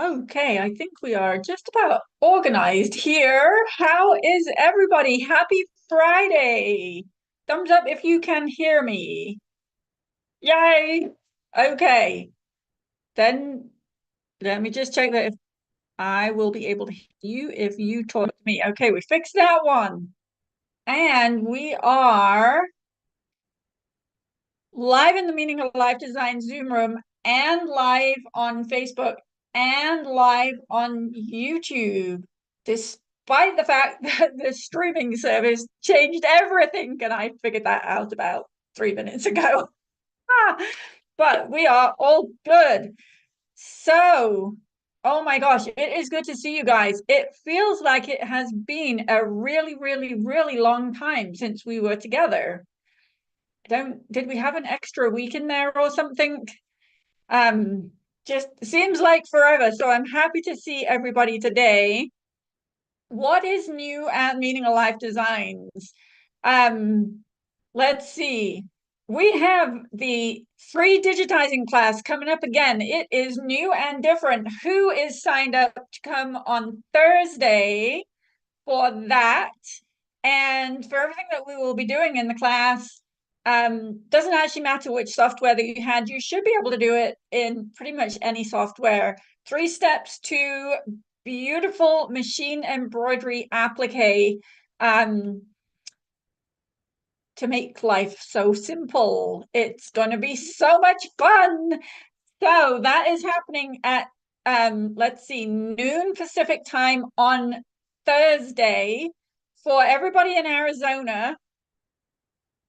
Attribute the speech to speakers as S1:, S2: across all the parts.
S1: Okay, I think we are just about organized here. How is everybody? Happy Friday. Thumbs up if you can hear me. Yay. Okay, then let me just check that if I will be able to hear you if you talk to me. Okay, we fixed that one. And we are live in the Meaning of Life Design Zoom room and live on Facebook and live on YouTube, despite the fact that the streaming service changed everything. And I figured that out about 3 minutes ago. But we are all good. So, oh my gosh, it is good to see you guys. It feels like it has been a really, really, really long time since we were together. Did we have an extra week in there or something? Just seems like forever. So I'm happy to see everybody today. What is new at Meaning of Life Designs? Let's see. We have the free digitizing class coming up again. It is new and different. Who is signed up to come on Thursday for that? And for everything that we will be doing in the class, doesn't actually matter which software that you had. You should be able to do it in pretty much any software. 3 steps to beautiful machine embroidery applique to make life so simple. It's going to be so much fun. So that is happening at let's see, noon Pacific time on Thursday. For everybody in Arizona,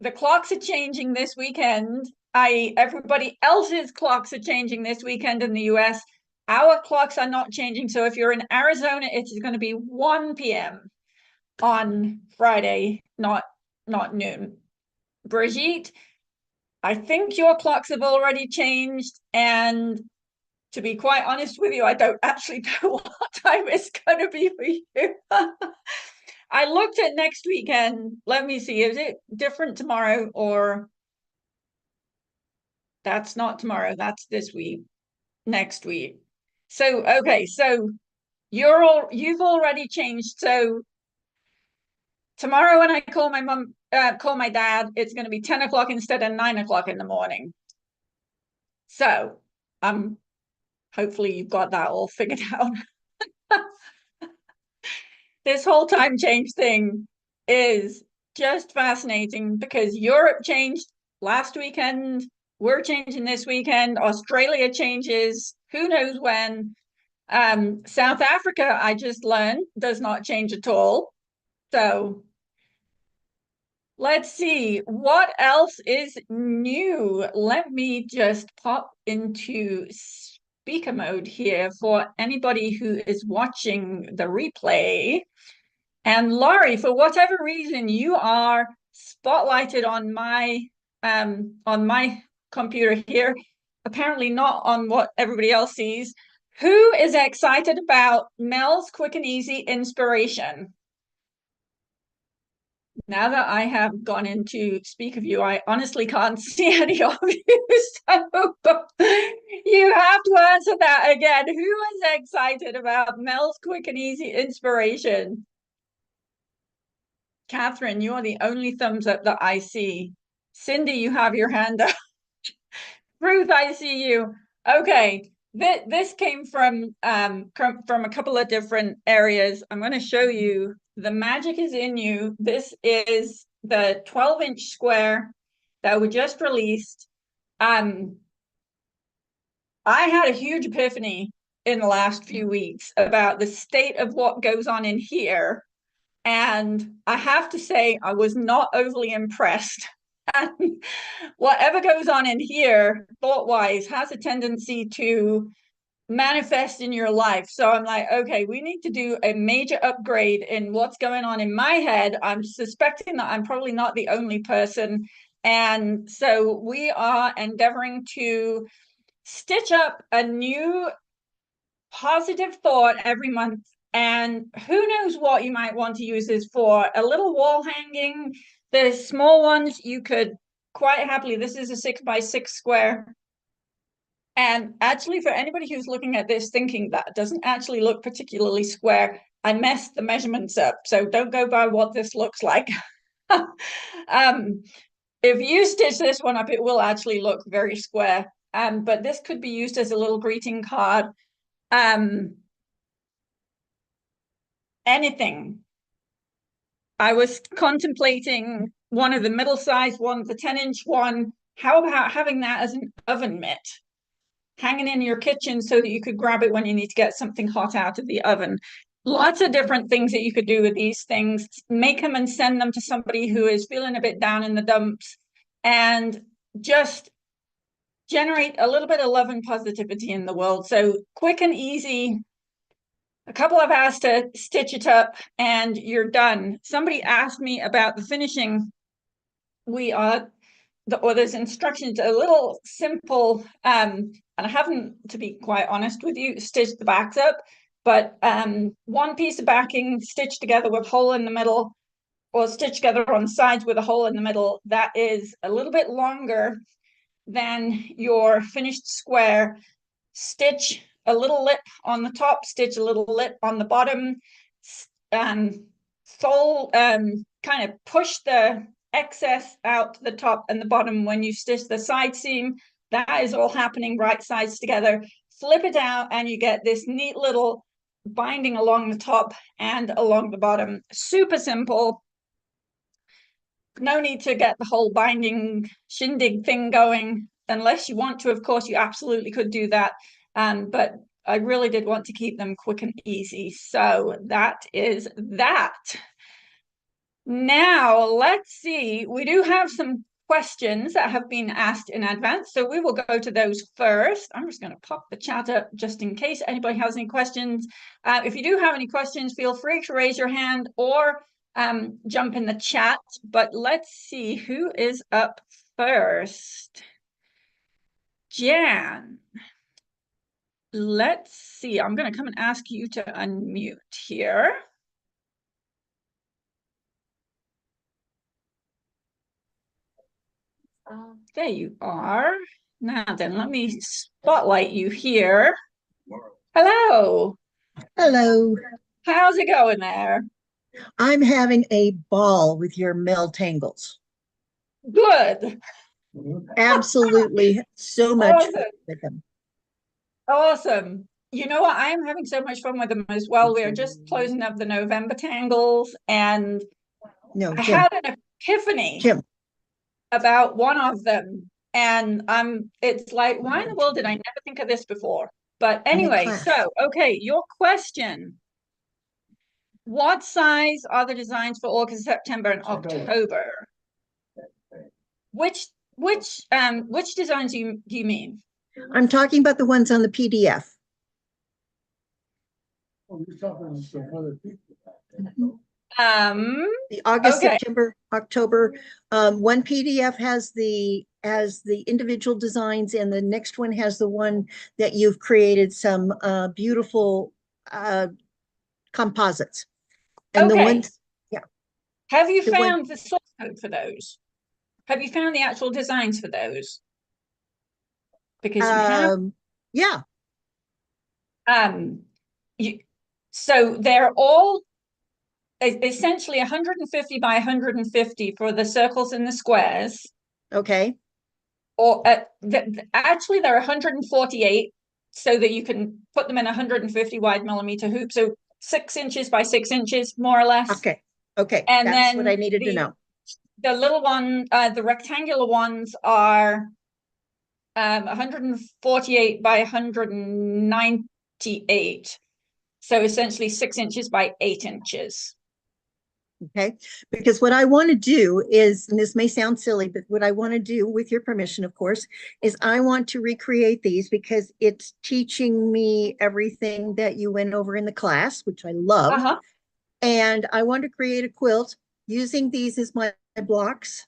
S1: the clocks are changing this weekend. Everybody else's clocks are changing this weekend in the US. Our clocks are not changing. So if you're in Arizona, it is going to be 1 p.m. on Friday, not noon. Brigitte, I think your clocks have already changed. And to be quite honest with you, I don't actually know what time it's going to be for you. I looked at next weekend. Let me see. Is it different tomorrow or that's not tomorrow? That's this week, next week. So, okay. So you've already changed. So tomorrow when I call my mom, call my dad, it's going to be 10 o'clock instead of 9 o'clock in the morning. So hopefully you've got that all figured out. This whole time change thing is just fascinating because Europe changed last weekend. We're changing this weekend. Australia changes. Who knows when? South Africa, I just learned, does not change at all. So let's see what else is new. Let me just pop into speaker mode here for anybody who is watching the replay. And Laurie, for whatever reason, you are spotlighted on my computer here, apparently not on what everybody else sees. Who is excited about MEL's quick and easy inspiration? Now that I have gone into speak of you, I honestly can't see any of you. So you have to answer that again. Who is excited about MEL's quick and easy inspiration? Catherine, you are the only thumbs up that I see. Cindy, you have your hand up. Ruth, I see you. Okay, this came from a couple of different areas. I'm going to show you. The magic is in you. This is the 12-inch square that we just released. I had a huge epiphany in the last few weeks about the state of what goes on in here. And I have to say, I was not overly impressed. And whatever goes on in here, thought-wise, has a tendency to manifest in your life. So I'm like, okay, we need to do a major upgrade in what's going on in my head. I'm suspecting that I'm probably not the only person. And so we are endeavoring to stitch up a new positive thought every month. And who knows what you might want to use this for? A little wall hanging. The small ones you could quite happily, this is a 6x6 square. And actually, for anybody who's looking at this thinking that doesn't actually look particularly square, I messed the measurements up. So don't go by what this looks like. If you stitch this one up, it will actually look very square. But this could be used as a little greeting card. Anything. I was contemplating one of the middle-sized ones, the 10-inch one. How about having that as an oven mitt, hanging in your kitchen so that you could grab it when you need to get something hot out of the oven? Lots of different things that you could do with these things. Make them and send them to somebody who is feeling a bit down in the dumps, and just generate a little bit of love and positivity in the world. So quick and easy, a couple of hours to stitch it up, and you're done. Somebody asked me about the finishing. There's instructions, a little simple, and I haven't, to be quite honest with you, stitched the backs up, but one piece of backing stitched together with hole in the middle, or stitched together on the sides with a hole in the middle, that is a little bit longer than your finished square. Stitch a little lip on the top, stitch a little lip on the bottom, kind of push the excess out to the top and the bottom when you stitch the side seam. That is all happening right sides together. Flip it out and you get this neat little binding along the top and along the bottom. Super simple. No need to get the whole binding shindig thing going unless you want to. Of course, you absolutely could do that. But I really did want to keep them quick and easy. So that is that. Now, let's see. We do have some questions that have been asked in advance, so we will go to those first. I'm just going to pop the chat up just in case anybody has any questions. If you do have any questions, feel free to raise your hand or jump in the chat. But let's see who is up first. Jan. Let's see. I'm going to come and ask you to unmute here. There you are. Now then, let me spotlight you here. Hello.
S2: Hello.
S1: How's it going there?
S2: I'm having a ball with your MEL tangles.
S1: Good.
S2: Absolutely so much fun with them.
S1: Awesome. You know what? I'm having so much fun with them as well. We're just closing up the November tangles, and
S2: No,
S1: I
S2: Jim.
S1: had an epiphany
S2: Jim.
S1: about one of them. And it's like, why in the world did I never think of this before? But anyway, so, okay, your question. What size are the designs for August, September, and October? Which designs do you mean?
S2: I'm talking about the ones on the PDF. The August, okay. September, October. One PDF has the individual designs, and the next one has the one that you've created some beautiful composites. And
S1: okay.
S2: The ones, yeah.
S1: Have you found the source code for those? Have you found the actual designs for those? Because you have.
S2: Yeah.
S1: So they're all essentially 150 by 150 for the circles and the squares.
S2: Okay.
S1: Or actually they're 148, so that you can put them in 150 wide millimeter hoop. So 6 inches by 6 inches, more or less.
S2: Okay. Okay.
S1: And
S2: that's
S1: then
S2: what I needed to know.
S1: The little one, the rectangular ones are 148 by 198. So essentially 6 inches by 8 inches.
S2: Okay, because what I want to do is, and this may sound silly, but what I want to do, with your permission, of course, is I want to recreate these because it's teaching me everything that you went over in the class, which I love. And I want to create a quilt using these as my blocks.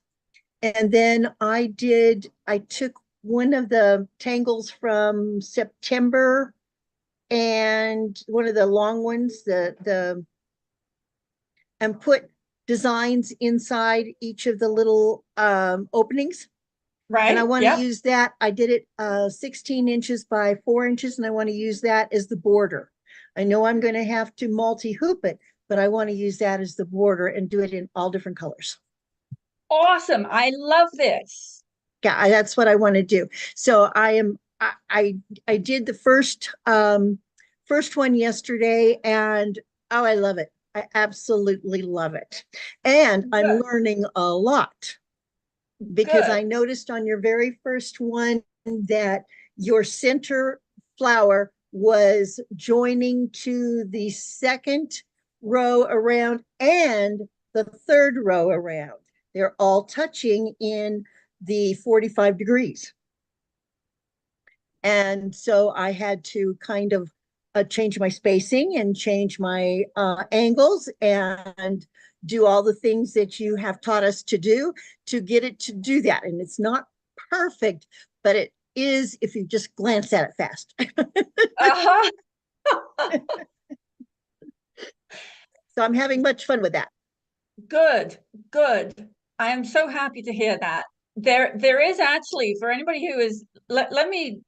S2: And then I took one of the tangles from September and one of the long ones, and put designs inside each of the little openings, And I
S1: Right.
S2: want to
S1: Yep.
S2: use that. I did it 16 inches by 4 inches, and I want to use that as the border. I know I'm going to have to multi-hoop it, but I want to use that as the border and do it in all different colors.
S1: Awesome. I love this.
S2: Yeah, that's what I want to do. So I did the first one yesterday, and oh, I love it. I absolutely love it. And I'm
S1: Good.
S2: learning a lot because I
S1: Good.
S2: noticed on your very first one that your center flower was joining to the second row around and the third row around. They're all touching in the 45 degrees. And so I had to kind of change my spacing and change my angles and do all the things that you have taught us to do to get it to do that. And it's not perfect, but it is if you just glance at it fast.
S1: Uh-huh.
S2: So I'm having much fun with that.
S1: Good. Good. I am so happy to hear that. There is actually, for anybody who is, let me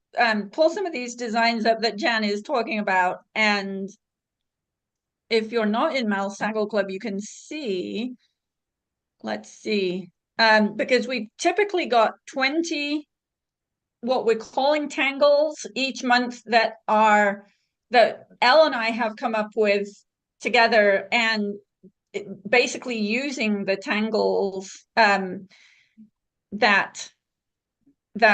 S1: pull some of these designs up that Jan is talking about. And if you're not in MEL's Tangle Club, you can see, let's see, because we've typically got 20 what we're calling tangles each month that Elle and I have come up with together, and basically using the tangles that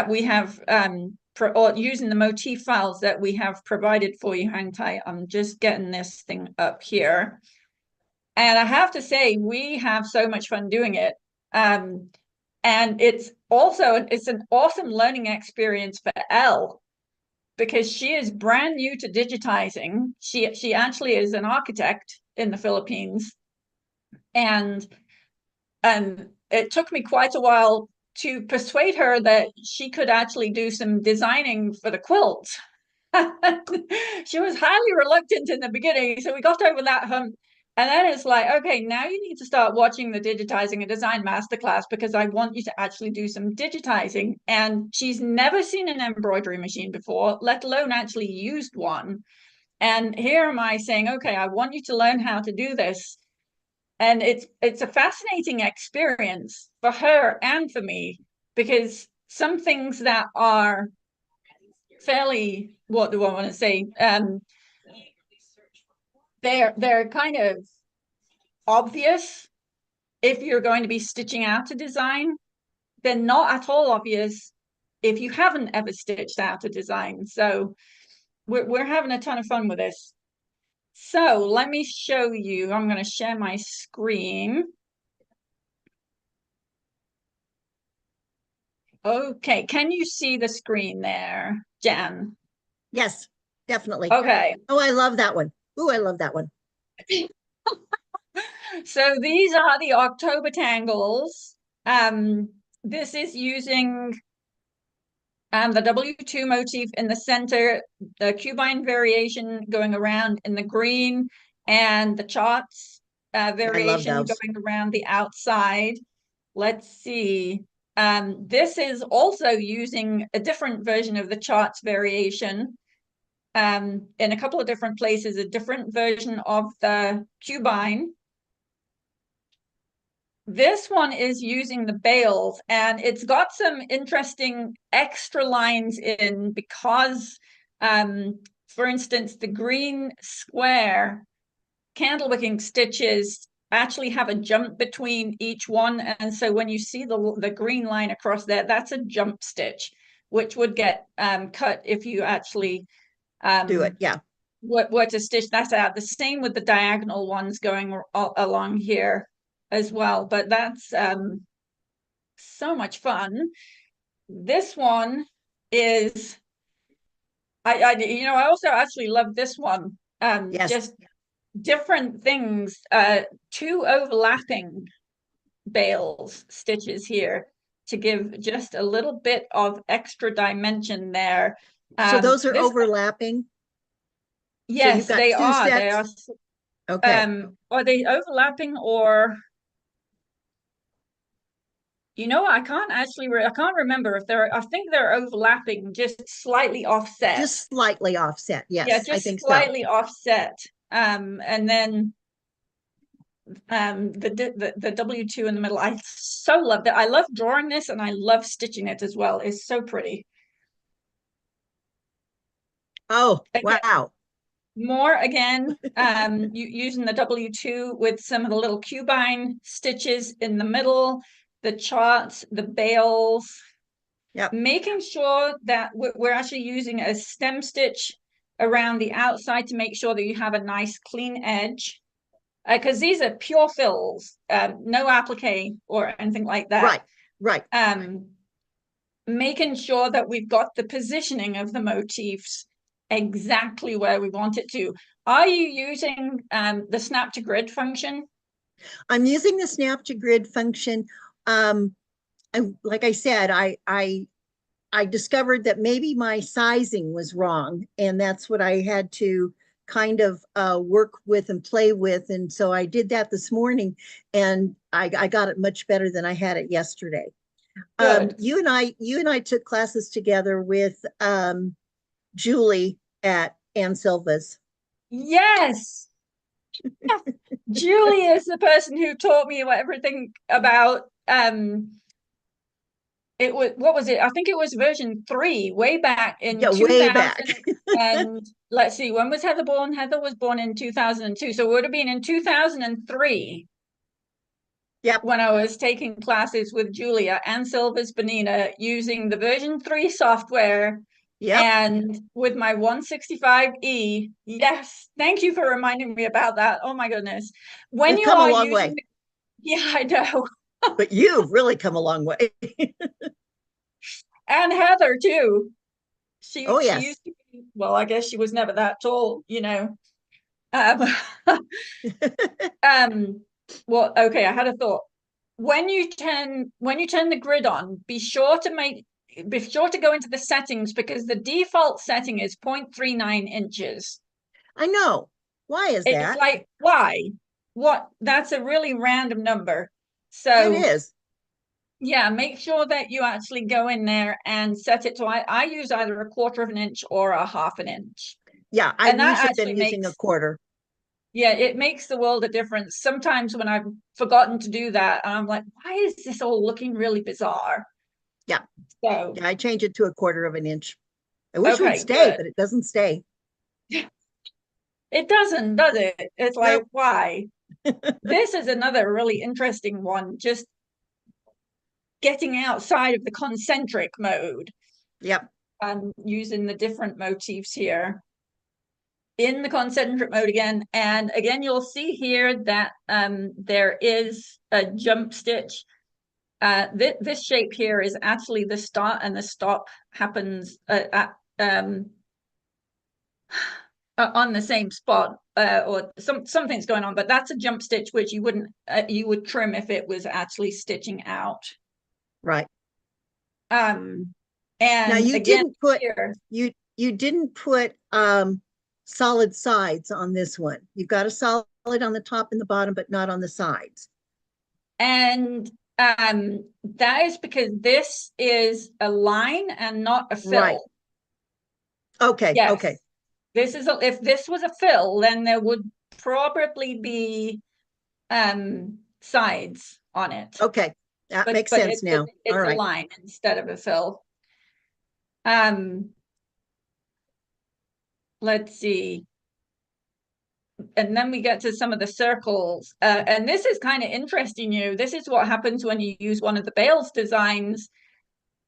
S1: we have or using the motif files that we have provided for you. Hang tight, I'm just getting this thing up here. And I have to say, we have so much fun doing it. And it's an awesome learning experience for Elle because she is brand new to digitizing. She actually is an architect in the Philippines, and it took me quite a while to persuade her that she could actually do some designing for the quilt. She was highly reluctant in the beginning, so we got over that hump. And then it's like, okay, now you need to start watching the digitizing and design masterclass because I want you to actually do some digitizing. And she's never seen an embroidery machine before, let alone actually used one. And here am I saying, okay, I want you to learn how to do this. And it's a fascinating experience for her and for me because some things that are fairly, what do I want to say? They're kind of obvious if you're going to be stitching out a design. They're not at all obvious if you haven't ever stitched out a design. So we're having a ton of fun with this. So let me show you. I'm going to share my screen. Okay, can you see the screen there, Jan?
S2: Yes, definitely.
S1: Okay,
S2: Oh, I love that one. Oh, I love that one.
S1: so these are the October tangles. This is using the W2 motif in the center, the cubine variation going around in the green, and the charts
S2: I love
S1: variation
S2: those.
S1: going around the outside. Let's see. This is also using a different version of the charts variation in a couple of different places, a different version of the cubine. This one is using the bales, and it's got some interesting extra lines in because, for instance, the green square candle wicking stitches actually have a jump between each one. And so when you see the green line across there, that's a jump stitch, which would get cut if you actually
S2: Do it.
S1: um,
S2: Yeah.
S1: were to stitch that out. The same with the diagonal ones going along here as well. But that's so much fun. This one is I also actually love this one.
S2: Yes.
S1: Just different things, two overlapping bales stitches here to give just a little bit of extra dimension there.
S2: So those are
S1: This
S2: overlapping. So you've
S1: Yes,
S2: got
S1: they
S2: two
S1: are. They
S2: sets.
S1: are.
S2: Okay.
S1: Are they overlapping or You know, I can't remember if I think they're overlapping, just slightly offset.
S2: Just slightly offset.
S1: Yeah,
S2: Yes, I
S1: just
S2: think so.
S1: slightly offset. And then the W2 in the middle. I so love that. I love drawing this and I love stitching it as well. It's so pretty.
S2: Oh,
S1: Again,
S2: wow.
S1: more again, using the W2 with some of the little cubine stitches in the middle, the charts, the bales,
S2: Yep.
S1: making sure that we're actually using a stem stitch around the outside to make sure that you have a nice clean edge. Because these are pure fills, no applique or anything like that.
S2: Right. Right.
S1: Making sure that we've got the positioning of the motifs exactly where we want it to. Are you using the snap to grid function?
S2: I'm using the snap to grid function. Um, like I said, I discovered that maybe my sizing was wrong, and that's what I had to kind of work with and play with. And so I did that this morning, and I got it much better than I had it yesterday.
S1: Good.
S2: You and I took classes together with Julie at Ann Silva's.
S1: Yes. Julie is the person who taught me everything about it was, what was it? I think it was version 3 way back in
S2: Yeah, way back.
S1: 2000. And let's see, when was Heather born? Heather was born in 2002, so it would have been in 2003
S2: Yep,
S1: when I was taking classes with Julia and Silva's Benina using the version 3 software
S2: yep.
S1: and with my 165E. Yes, thank you for reminding me about that. Oh my goodness. When
S2: We've
S1: you
S2: come a
S1: are
S2: long
S1: using
S2: way,
S1: yeah, I know.
S2: but you've really come a long way.
S1: And Heather too.
S2: Oh,
S1: She
S2: yes.
S1: used to be, well, I guess she was never that tall, you know. Um, um, well, okay, I had a thought. When you turn the grid on, be sure to go into the settings because the default setting is 0.39 inches.
S2: I know. Why is
S1: It's
S2: that?
S1: like, why? What? That's a really random number.
S2: It
S1: So
S2: is.
S1: yeah, make sure that you actually go in there and set it to I use either a quarter of an inch or a half an inch.
S2: Yeah, I've
S1: And that
S2: usually been
S1: actually
S2: using a
S1: makes
S2: quarter.
S1: yeah, it makes the world a difference. Sometimes when I've forgotten to do that, I'm like, why is this all looking really bizarre?
S2: Yeah,
S1: So,
S2: yeah, I change it to a quarter of an inch. I wish it would
S1: okay,
S2: stay,
S1: good.
S2: but it doesn't stay.
S1: It doesn't, does it? It's like,
S2: Nope.
S1: why? This is another really interesting one, just getting outside of the concentric mode
S2: Yep.
S1: and using the different motifs here in the concentric mode again. And again, you'll see here that there is a jump stitch. This shape here is actually the start, and the stop happens on the same spot, or something's going on, but that's a jump stitch which you would trim if it was actually stitching out.
S2: Right.
S1: Um,
S2: Now
S1: and
S2: you
S1: again
S2: didn't put
S1: here,
S2: you didn't put solid sides on this one. You've got a solid on the top and the bottom, but not on the sides.
S1: and that is because this is a line and not a
S2: Right.
S1: fill.
S2: Okay. Okay.
S1: Yes, if this was a fill, then there would probably be sides on it.
S2: Okay. That
S1: But
S2: makes sense now. All
S1: it's a
S2: right.
S1: line instead of a fill. Um, let's see. And then we get to some of the circles. And this is kind of interesting, this is what happens when you use one of the Bales designs,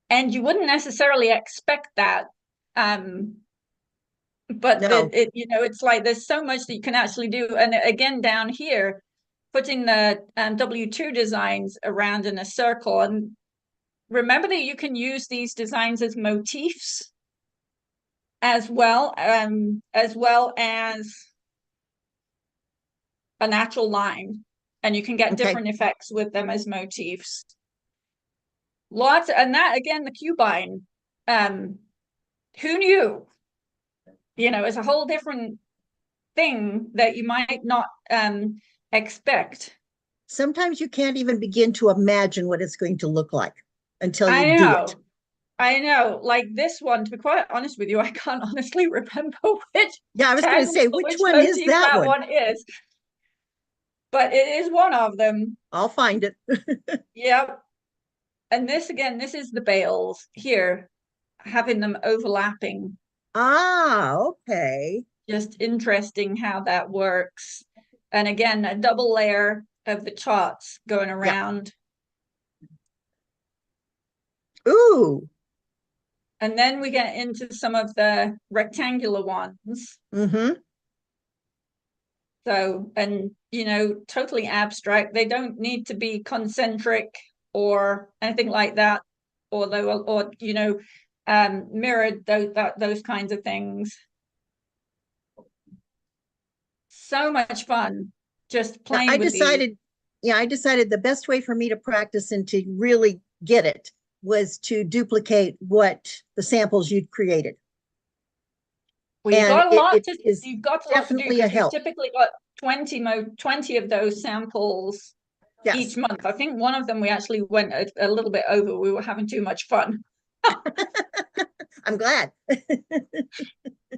S1: and you wouldn't necessarily expect that. But
S2: No.
S1: it's like there's so much that you can actually do. And again, down here, putting the W2 designs around in a circle. And remember that you can use these designs as motifs as well as a natural line, and you can get
S2: Okay.
S1: different effects with them as motifs. Lots, and that again, the cubine. Um, who knew? It's a whole different thing that you might not expect.
S2: Sometimes you can't even begin to imagine what it's going to look like until you
S1: I
S2: do it.
S1: know. I know, like this one, to be quite honest with you, I can't honestly remember which
S2: Yeah, I was going to
S1: tangle
S2: say,
S1: or
S2: which
S1: which
S2: one is
S1: motif
S2: that
S1: that
S2: one?
S1: one is, but it is one of them.
S2: I'll find it.
S1: Yep. And this again, this is the bales here, having them overlapping.
S2: Ah, okay.
S1: Just interesting how that works. And again, a double layer of the charts going
S2: Yep.
S1: around.
S2: Ooh.
S1: And then we get into some of the rectangular ones.
S2: Mm-hmm.
S1: So, and totally abstract. They don't need to be concentric or anything like that, although, or mirrored those kinds of things. So much fun just
S2: Yeah,
S1: playing with these.
S2: I decided the best way for me to practice and to really get it was to duplicate what the samples you'd created.
S1: Well,
S2: And it is
S1: you've got a lot to do
S2: definitely a
S1: because we've
S2: help.
S1: typically got 20 of those samples each
S2: Yes,
S1: month. I think one of them we actually went a little bit over. We were having too much fun.
S2: I'm glad.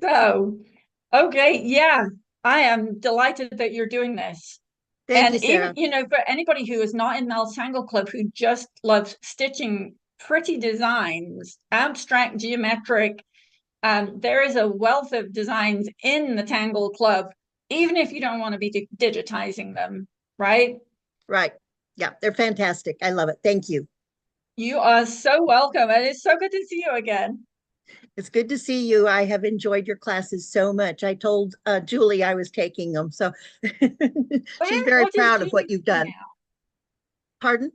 S1: So, okay, yeah, I am delighted that you're doing this.
S2: Thank you,
S1: And even,
S2: Sarah.
S1: for anybody who is not in Mel's Tangle Club who just loves stitching pretty designs, abstract, geometric, there is a wealth of designs in the Tangle Club, even if you don't want to be digitizing them, right?
S2: Right. Yeah, they're fantastic. I love it. Thank you.
S1: You are so welcome. And it's so good to see you again.
S2: It's good to see you. I have enjoyed your classes so much. I told Julie I was taking them, so she's very
S1: What is
S2: proud of what
S1: Julie
S2: you've
S1: doing
S2: done.
S1: now?
S2: Pardon?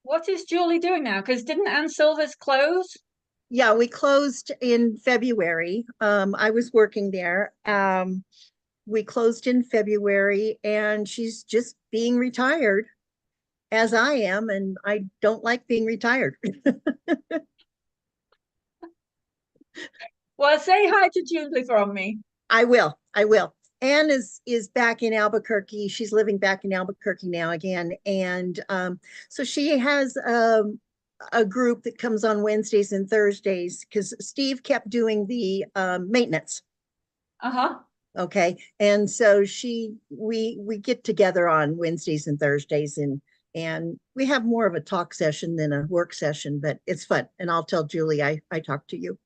S1: What is Julie doing now? Because didn't Anne Silver's close?
S2: Yeah, we closed in February. I was working there. We closed in February, and she's just being retired, as I am, and I don't like being retired.
S1: Well, say hi to Julie from me.
S2: I will. I will. Anne is back in Albuquerque. She's living back in Albuquerque now again, and so she has a group that comes on Wednesdays and Thursdays because Steve kept doing the maintenance.
S1: Uh-huh.
S2: Okay, and so we get together on Wednesdays and Thursdays, and we have more of a talk session than a work session, but it's fun. And I'll tell Julie I talked to you.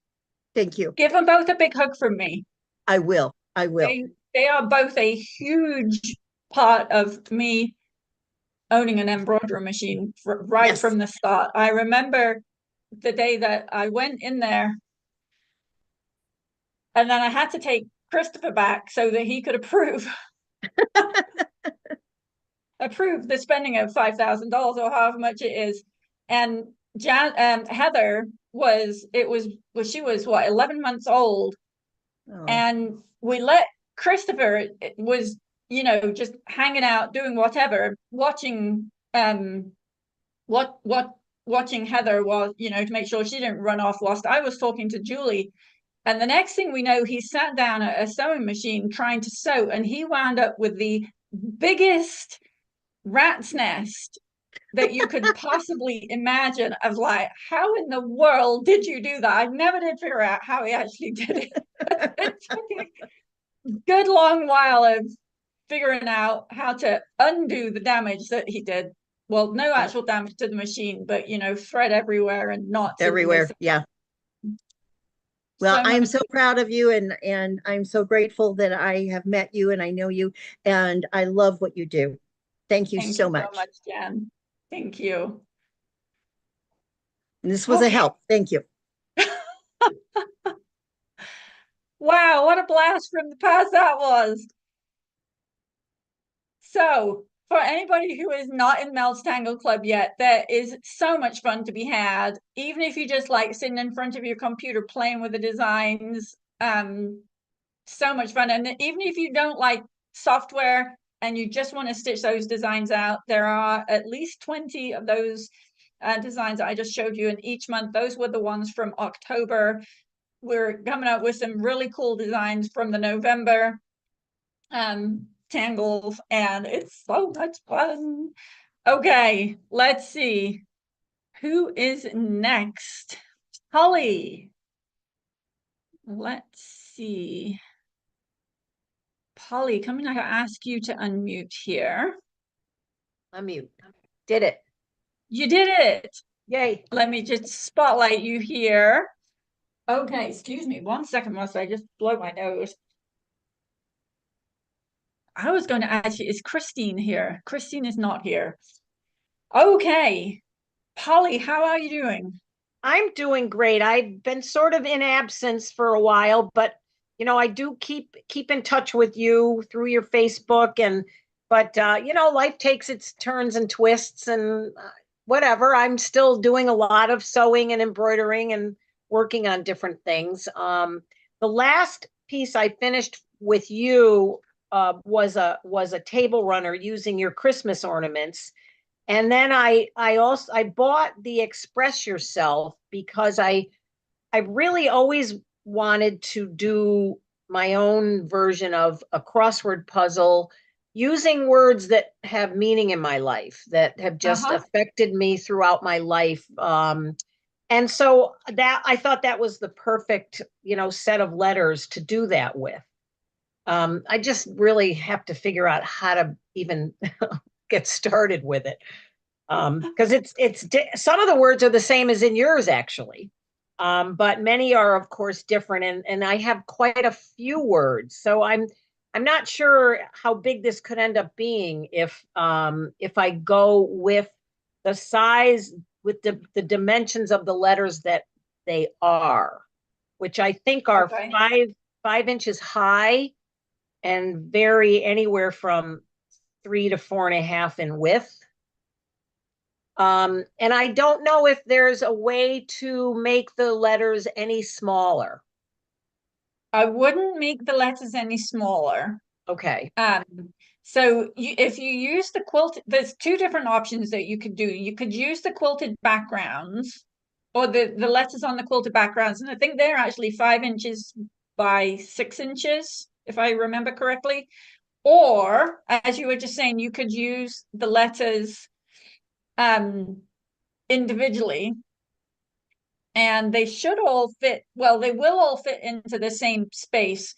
S2: Thank you.
S1: Give them both a big hug from me.
S2: I will. I will.
S1: They are both a huge part of me owning an embroidery machine right
S2: Yes.
S1: from the start. I remember the day that I went in there and then I had to take Christopher back so that he could approve the spending of $5,000 or however much it is. And Heather she was what, 11 months old,
S2: Oh,
S1: and we let Christopher was just hanging out doing whatever, watching what watching Heather was, to make sure she didn't run off whilst I was talking to Julie. And the next thing we know, he sat down at a sewing machine trying to sew, and he wound up with the biggest rat's nest that you could possibly imagine. Of like, how in the world did you do that? I never did figure out how he actually did it. It took a good long while of figuring out how to undo the damage that he did. Well, no
S2: yeah,
S1: actual damage to the machine, but thread everywhere and knots in this.
S2: everywhere. Yeah. Well,
S1: So
S2: I am
S1: much.
S2: so proud of you, and I'm so grateful that I have met you and I know you, and I love what you do. Thank you
S1: Thank you
S2: so
S1: so
S2: much.
S1: much, Jan. Thank you.
S2: And this was a
S1: Okay.
S2: help. Thank you.
S1: Wow, what a blast from the past that was. So, for anybody who is not in Mel's Tangle Club yet, there is so much fun to be had. Even if you just like sitting in front of your computer playing with the designs, so much fun. And even if you don't like software and you just want to stitch those designs out, there are at least 20 of those designs that I just showed you in each month. Those were the ones from October. We're coming up with some really cool designs from the November tangles, and it's so much fun. Okay, let's see. Who is next? Holly. Let's see. Polly, coming, I ask you to unmute here.
S3: Unmute. Did it.
S1: You did it.
S3: Yay.
S1: Let me just spotlight you here. Okay, excuse me 1 second, whilst I just blow my nose. I was going to ask you, is Christine here? Christine is not here. Okay. Polly, how are you doing?
S3: I'm doing great. I've been sort of in absence for a while, but I do keep in touch with you through your Facebook but life takes its turns and twists and whatever. I'm still doing a lot of sewing and embroidering and working on different things. The last piece I finished with you was a table runner using your Christmas ornaments. And then I bought the Express Yourself because I really always wanted to do my own version of a crossword puzzle using words that have meaning in my life, that have just affected me throughout my life. And so that I thought that was the perfect, set of letters to do that with. I just really have to figure out how to even get started with it. Because some of the words are the same as in yours, actually. But many are, of course, different, and I have quite a few words. So I'm not sure how big this could end up being if I go with the size, with the dimensions of the letters that they are, which I think are
S1: Okay.
S3: 5 inches high and vary anywhere from 3 to 4.5 in width. And I don't know if there's a way to make the letters any smaller.
S1: I wouldn't make the letters any smaller.
S3: Okay.
S1: So if you use the quilt, there's two different options that you could do. You could use the quilted backgrounds or the letters on the quilted backgrounds. And I think they're actually 5 inches by 6 inches, if I remember correctly. Or, as you were just saying, you could use the letters individually, and they should all fit, well, they will all fit into the same space.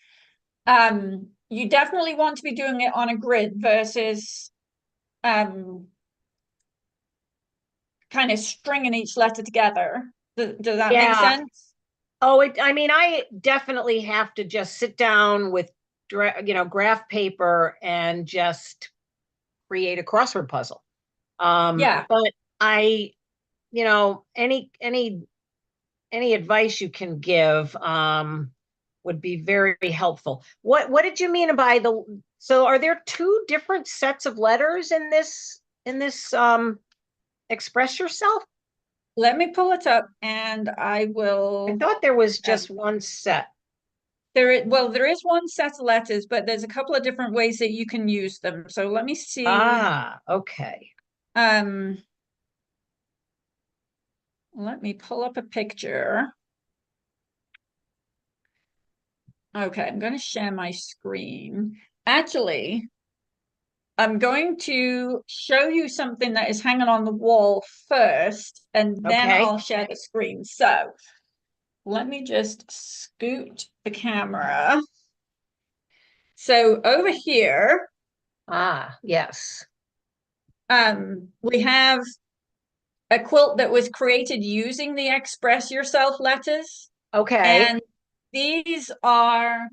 S1: You definitely want to be doing it on a grid versus kind of stringing each letter together. Does that make sense?
S3: Oh, I definitely have to just sit down with, graph paper and just create a crossword puzzle.
S1: Yeah.
S3: But any advice you can give would be very helpful. What did you mean by so are there two different sets of letters in this Express Yourself?
S1: Let me pull it up and I will.
S3: I thought there was just one set.
S1: There is one set of letters, but there's a couple of different ways that you can use them. So let me see.
S3: Okay.
S1: Let me pull up a picture. Okay, I'm going to share my screen. Actually, I'm going to show you something that is hanging on the wall first, and then
S3: Okay.
S1: I'll share the screen. So let me just scoot the camera. So over here,
S3: Yes.
S1: we have a quilt that was created using the Express Yourself letters.
S3: Okay.
S1: And these are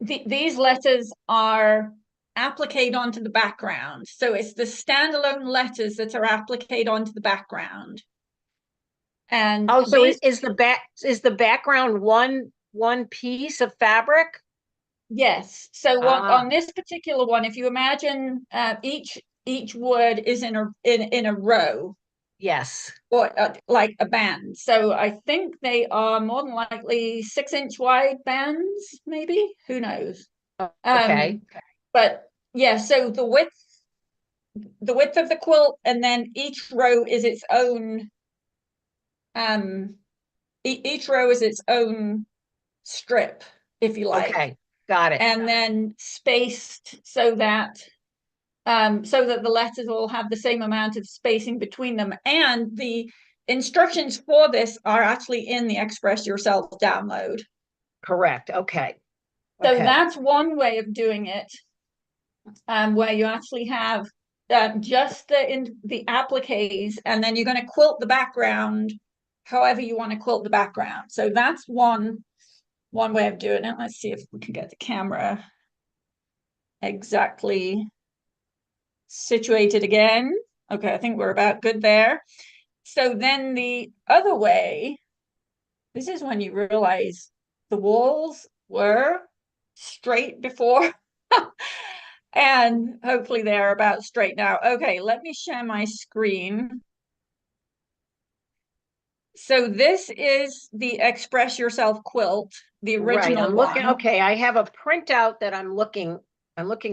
S1: these letters are appliqued onto the background. So it's the standalone letters that are appliqued onto the background. And
S3: so is the background one piece of fabric?
S1: Yes. So on this particular one, if you imagine each word is in a row.
S3: Yes.
S1: Or like a band. So I think they are more than likely 6-inch wide bands, maybe. Who knows?
S3: Okay.
S1: But yeah, so the width of the quilt, and then each row is its own each row is its own strip, if you like.
S3: Okay. Got it.
S1: And then spaced so that so that the letters all have the same amount of spacing between them. And the instructions for this are actually in the Express Yourself download.
S3: Correct. Okay.
S1: So
S3: Okay.
S1: that's one way of doing it, where you actually have just the appliques, and then you're going to quilt the background however you want to quilt the background. So that's one way of doing it. Let's see if we can get the camera exactly situated again. Okay, I think we're about good there. So then the other way, this is when you realize the walls were straight before. And hopefully they're about straight now. Okay, let me share my screen. So this is the Express Yourself quilt, the
S3: Right.
S1: original
S3: I'm looking.
S1: one.
S3: Okay. I have a printout that I'm looking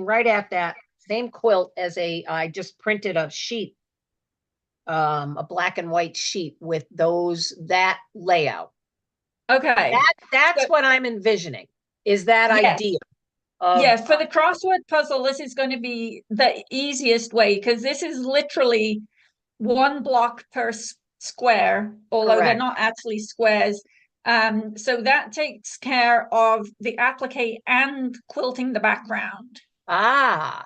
S3: right at that same quilt as I just printed a sheet, a black and white sheet with that layout.
S1: Okay.
S3: That's
S1: So,
S3: what I'm envisioning, is that
S1: yes.
S3: idea of,
S1: Yes, for the crossword puzzle, this is going to be the easiest way because this is literally one block per square, although they're
S3: correct.
S1: not actually squares. So that takes care of the applique and quilting the background
S3: Ah,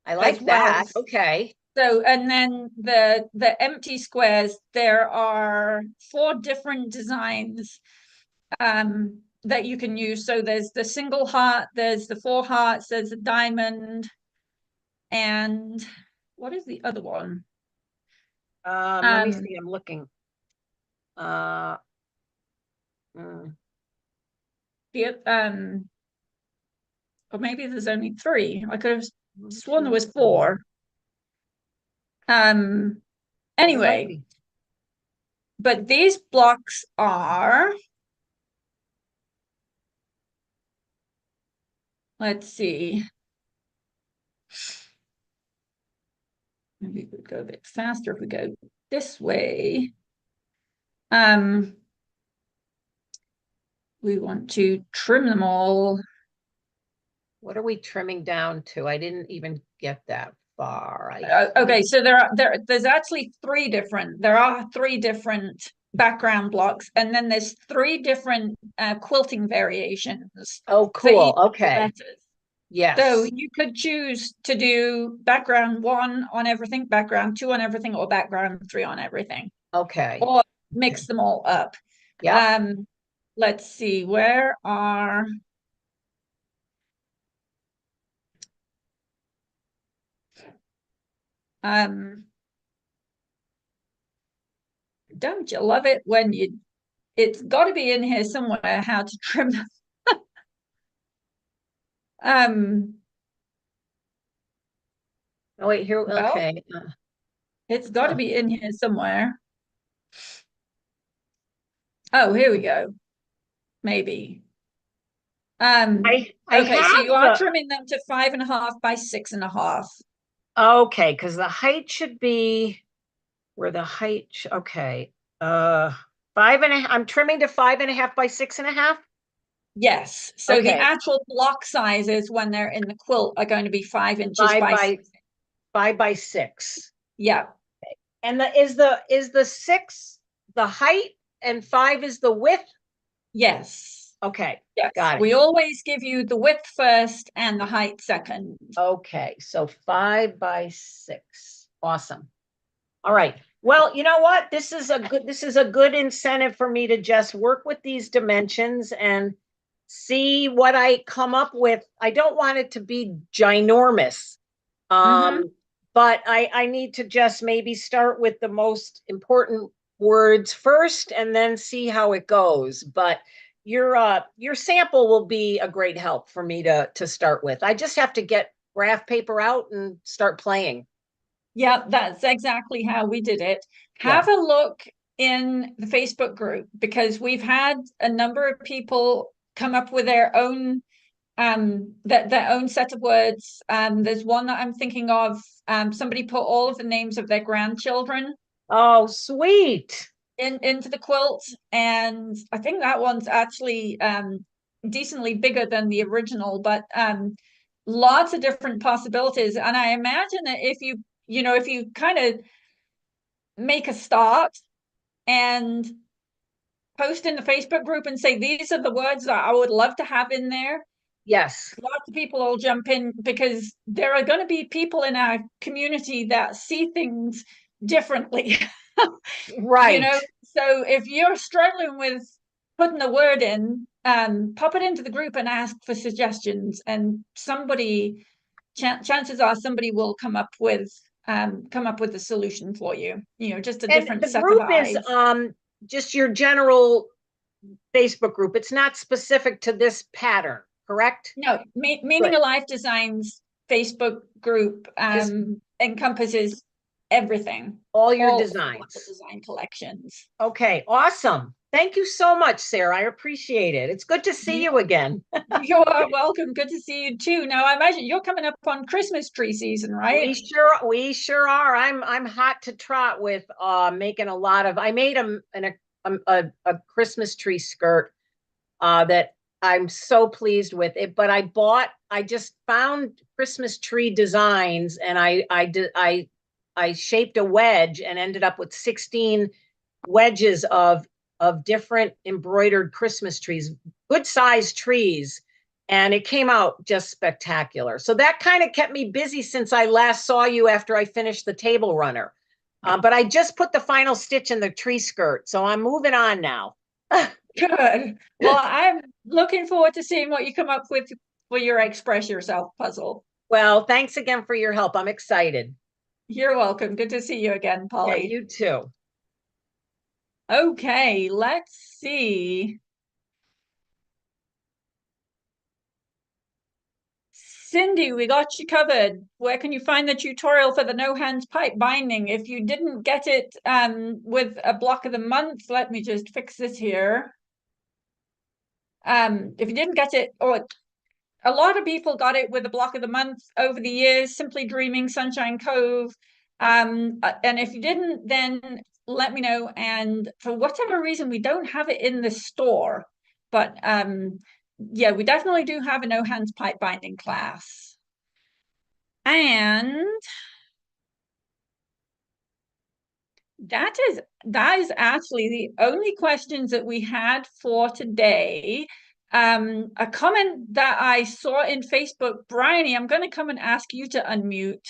S3: I
S1: as
S3: like
S1: well.
S3: that. Okay.
S1: So, and then the empty squares, there are 4 different designs that you can use. So there's the single heart, there's the 4 hearts, there's a diamond, and what is the other one?
S3: Let me see. I'm looking. Mm,
S1: The or maybe there's only 3. I could have sworn there
S3: 2,
S1: was 4. Um,
S3: there might
S1: anyway,
S3: be.
S1: but these blocks are, let's see. Maybe we could go a bit faster if we go this way. We want to trim them all.
S3: What are we trimming down to? I didn't even get that far.
S1: Okay, so there's actually 3 different. There are 3 different background blocks, and then there's 3 different quilting variations
S3: Oh,
S1: for each
S3: cool. Okay.
S1: letters. So
S3: Yes.
S1: you could choose to do background 1 on everything, background 2 on everything, or background 3 on everything,
S3: Okay.
S1: or mix them all up.
S3: Yeah.
S1: Let's see, where are don't you love it when it's got to be in here somewhere how to trim them.
S3: Oh, wait, here.
S1: Well,
S3: Okay.
S1: it's got to be in here somewhere. Oh, here we go. Maybe.
S3: I
S1: Okay, so you
S3: have
S1: are trimming them to 5.5 by 6.5.
S3: okay, because the height should be where the height, okay. 5.5, I'm trimming to 5.5 by 6.5.
S1: Yes. So the
S3: Okay.
S1: actual block sizes when they're in the quilt are going to be 5 inches
S3: Five
S1: by
S3: by
S1: 6.
S3: 5 by 6.
S1: Yeah.
S3: And is the 6 the height and 5 is the width?
S1: Yes.
S3: Okay,
S1: Yes.
S3: got it.
S1: We always give you the width first and the height second.
S3: Okay, so 5 by 6. Awesome. All right. Well, you know what? This is a good incentive for me to just work with these dimensions and see what I come up with. I don't want it to be ginormous.
S1: Mhm.
S3: But I need to just maybe start with the most important words first and then see how it goes. But your sample will be a great help for me to start with. I just have to get graph paper out and start playing.
S1: Yeah, that's exactly how we did it.
S3: Yeah.
S1: Have a look in the Facebook group because we've had a number of people come up with their own their own set of words. There's one that I'm thinking of. Somebody put all of the names of their grandchildren
S3: Oh, sweet.
S1: into the quilt, and I think that one's actually decently bigger than the original, but lots of different possibilities. And I imagine that if you kind of make a start and post in the Facebook group and say, these are the words that I would love to have in there,
S3: Yes,
S1: lots of people will jump in, because there are going to be people in our community that see things differently.
S3: right.
S1: So if you're struggling with putting the word in, pop it into the group and ask for suggestions, and chances are somebody will come up with a solution for you, just a
S3: And
S1: different
S3: the
S1: set of
S3: group is
S1: eyes.
S3: just your general Facebook group. It's not specific to this pattern, correct?
S1: No, Meaning
S3: Good.
S1: of Life Designs Facebook group
S3: Is
S1: encompasses everything,
S3: all your
S1: all
S3: designs.
S1: design collections.
S3: Okay, awesome. Thank you so much, Sarah. I appreciate it. It's good to see you again.
S1: You are welcome. Good to see you too. Now, I imagine you're coming up on Christmas tree season, right?
S3: We sure are. I'm hot to trot with making a lot of. I made a Christmas tree skirt that I'm so pleased with it. But I just found Christmas tree designs, and I shaped a wedge and ended up with 16 wedges of different embroidered Christmas trees, good sized trees. And it came out just spectacular. So that kind of kept me busy since I last saw you after I finished the table runner. But I just put the final stitch in the tree skirt. So I'm moving on now.
S1: Good. Well, I'm looking forward to seeing what you come up with for your Express Yourself puzzle.
S3: Well, thanks again for your help. I'm excited.
S1: You're welcome. Good to see you again,
S3: Okay,
S1: Polly.
S3: you too.
S1: Okay, let's see. Cindy, we got you covered. Where can you find the tutorial for the no hands pipe binding? If you didn't get it with a block of the month, let me just fix this here. If you didn't get it, or a lot of people got it with a block of the month over the years, Simply Dreaming, Sunshine Cove. And if you didn't, then let me know. And for whatever reason, we don't have it in the store. But yeah, we definitely do have a no hands pipe binding class. And that is actually the only questions that we had for today. A comment that I saw in Facebook, Bryony, I'm going to come and ask you to unmute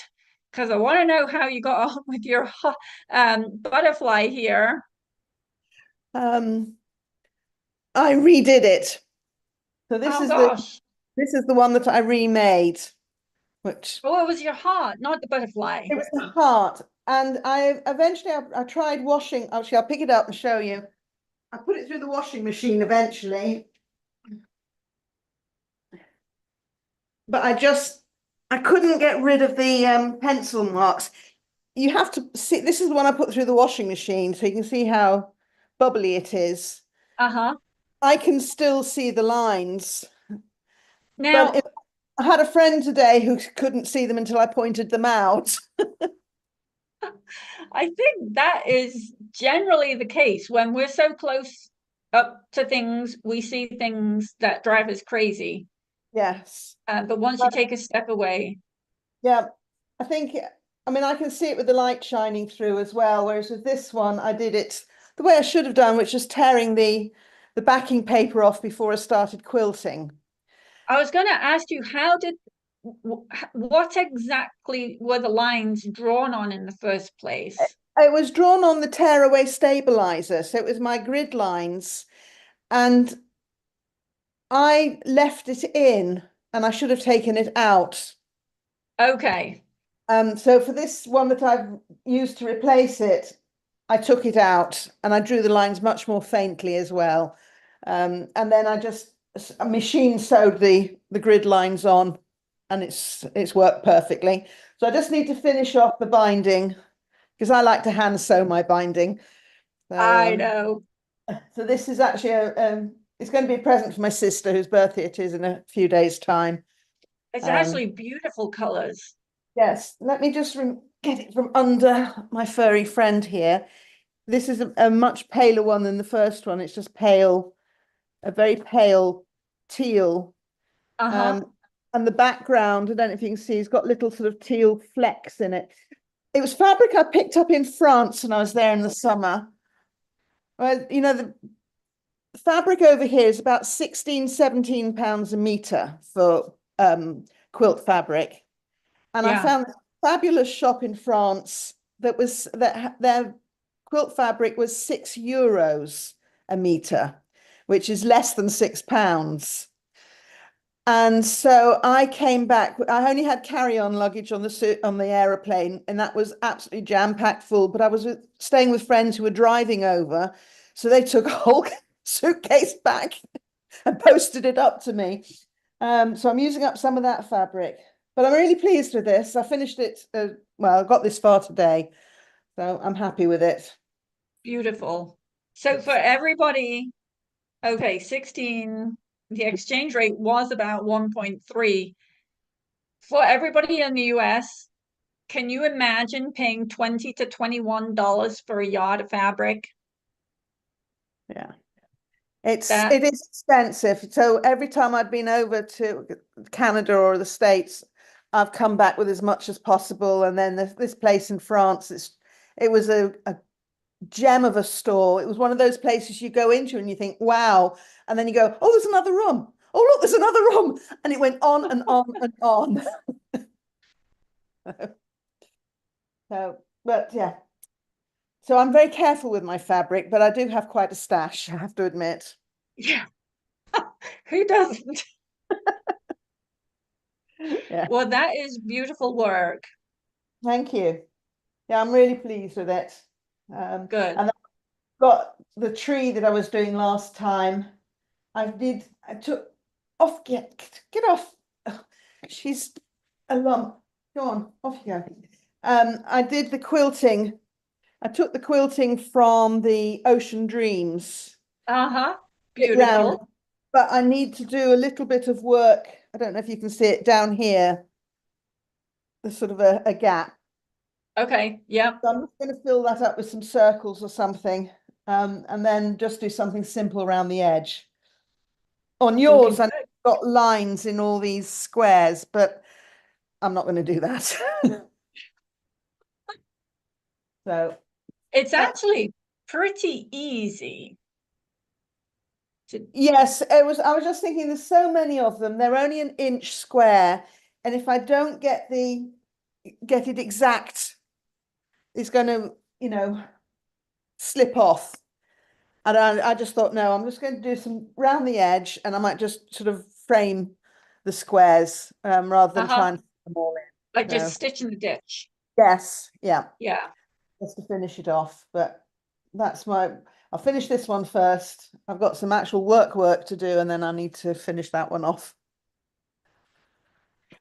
S1: because I want to know how you got on with your butterfly here.
S4: I redid it. So this is
S1: gosh.
S4: the one that I remade, which
S1: Oh, it was your heart, not the butterfly.
S4: it was the heart. And I eventually I tried washing. Actually, I'll pick it up and show you. I put it through the washing machine eventually. But I couldn't get rid of the pencil marks. You have to see, this is the one I put through the washing machine, so you can see how bubbly it is.
S1: Uh-huh.
S4: I can still see the lines.
S1: Now,
S4: But I had a friend today who couldn't see them until I pointed them out.
S1: I think that is generally the case. When we're so close up to things, we see things that drive us crazy.
S4: Yes.
S1: But once you take a step away.
S4: Yeah, I can see it with the light shining through as well. Whereas with this one, I did it the way I should have done, which is tearing the backing paper off before I started quilting.
S1: I was going to ask you, what exactly were the lines drawn on in the first place?
S4: It was drawn on the tearaway stabilizer, so it was my grid lines, and I left it in, and I should have taken it out.
S1: Okay.
S4: So for this one that I've used to replace it, I took it out and I drew the lines much more faintly as well. And then I just machine sewed the grid lines on, and it's worked perfectly. So I just need to finish off the binding because I like to hand sew my binding. So,
S1: I know.
S4: So this is actually it's going to be a present for my sister whose birthday it is in a few days' time.
S1: It's actually beautiful colors.
S4: Yes, let me just get it from under my furry friend here. This is a much paler one than the first one. It's just pale, a very pale teal.
S1: Uh-huh.
S4: And the background, I don't know if you can see, it's got little sort of teal flecks in it. It was fabric I picked up in France when I was there in the summer. Well, you know, the fabric over here is about 16, 17 pounds a meter for quilt fabric. And I
S1: Yeah.
S4: found a fabulous shop in France that their quilt fabric was €6 a meter, which is less than £6. And so I came back. I only had carry-on luggage on the aeroplane, and that was absolutely jam-packed full. But I was staying with friends who were driving over, so they took a whole suitcase back and posted it up to me. So I'm using up some of that fabric, but I'm really pleased with this. I finished it. Well, I got this far today, so I'm happy with it.
S1: Beautiful. So for everybody, okay, 16, the exchange rate was about 1.3. For everybody in the US, can you imagine paying $20 to $21 for a yard of fabric?
S4: Yeah.
S1: That
S4: It is expensive. So every time I've been over to Canada or the States, I've come back with as much as possible. And then this place in France, it was a gem of a store. It was one of those places you go into and you think, wow. And then you go, oh, there's another room. Oh, look, there's another room. And it went on and on and on. So, but yeah. So I'm very careful with my fabric, but I do have quite a stash, I have to admit.
S1: yeah. Who doesn't?
S4: Yeah.
S1: Well, that is beautiful work.
S4: Thank you. Yeah, I'm really pleased with it.
S1: Good.
S4: And I've got the tree that I was doing last time. I took off, get off. Ugh, she's a lump. Go on, off you go. I did the quilting. I took the quilting from the Ocean Dreams.
S1: Uh-huh.
S4: It round,
S1: Beautiful.
S4: but I need to do a little bit of work. I don't know if you can see it down here. There's sort of a gap.
S1: Okay. Yep.
S4: So I'm just going to fill that up with some circles or something, and then just do something simple around the edge. On yours, I've got lines in all these squares, but I'm not going to do that. So
S1: It's actually pretty easy to,
S4: yes, I was just thinking there's so many of them. They're only an inch square, and if I don't get it exact, it's going to, slip off. And I just thought, no, I'm just going to do some round the edge, and I might just sort of frame the squares rather than try and fit them all in.
S1: like
S4: So,
S1: just stitch in the ditch.
S4: yes, yeah,
S1: Yeah.
S4: just to finish it off. But I'll finish this one first. I've got some actual work to do, and then I need to finish that one off.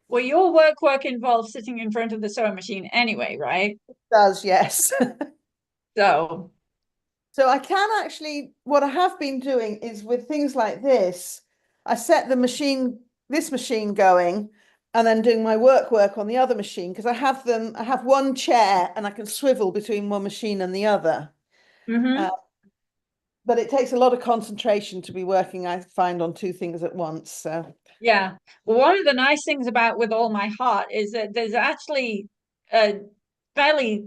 S1: Well, your work involves sitting in front of the sewing machine anyway, right?
S4: It does, yes.
S1: So,
S4: So I can actually, what I have been doing is with things like this, I set this machine going, and then doing my work on the other machine, because I have one chair and I can swivel between one machine and the other.
S1: mhm.
S4: But it takes a lot of concentration to be working, I find, on two things at once. So
S1: Yeah. Well, one of the nice things about With All My Heart is that there's actually a fairly,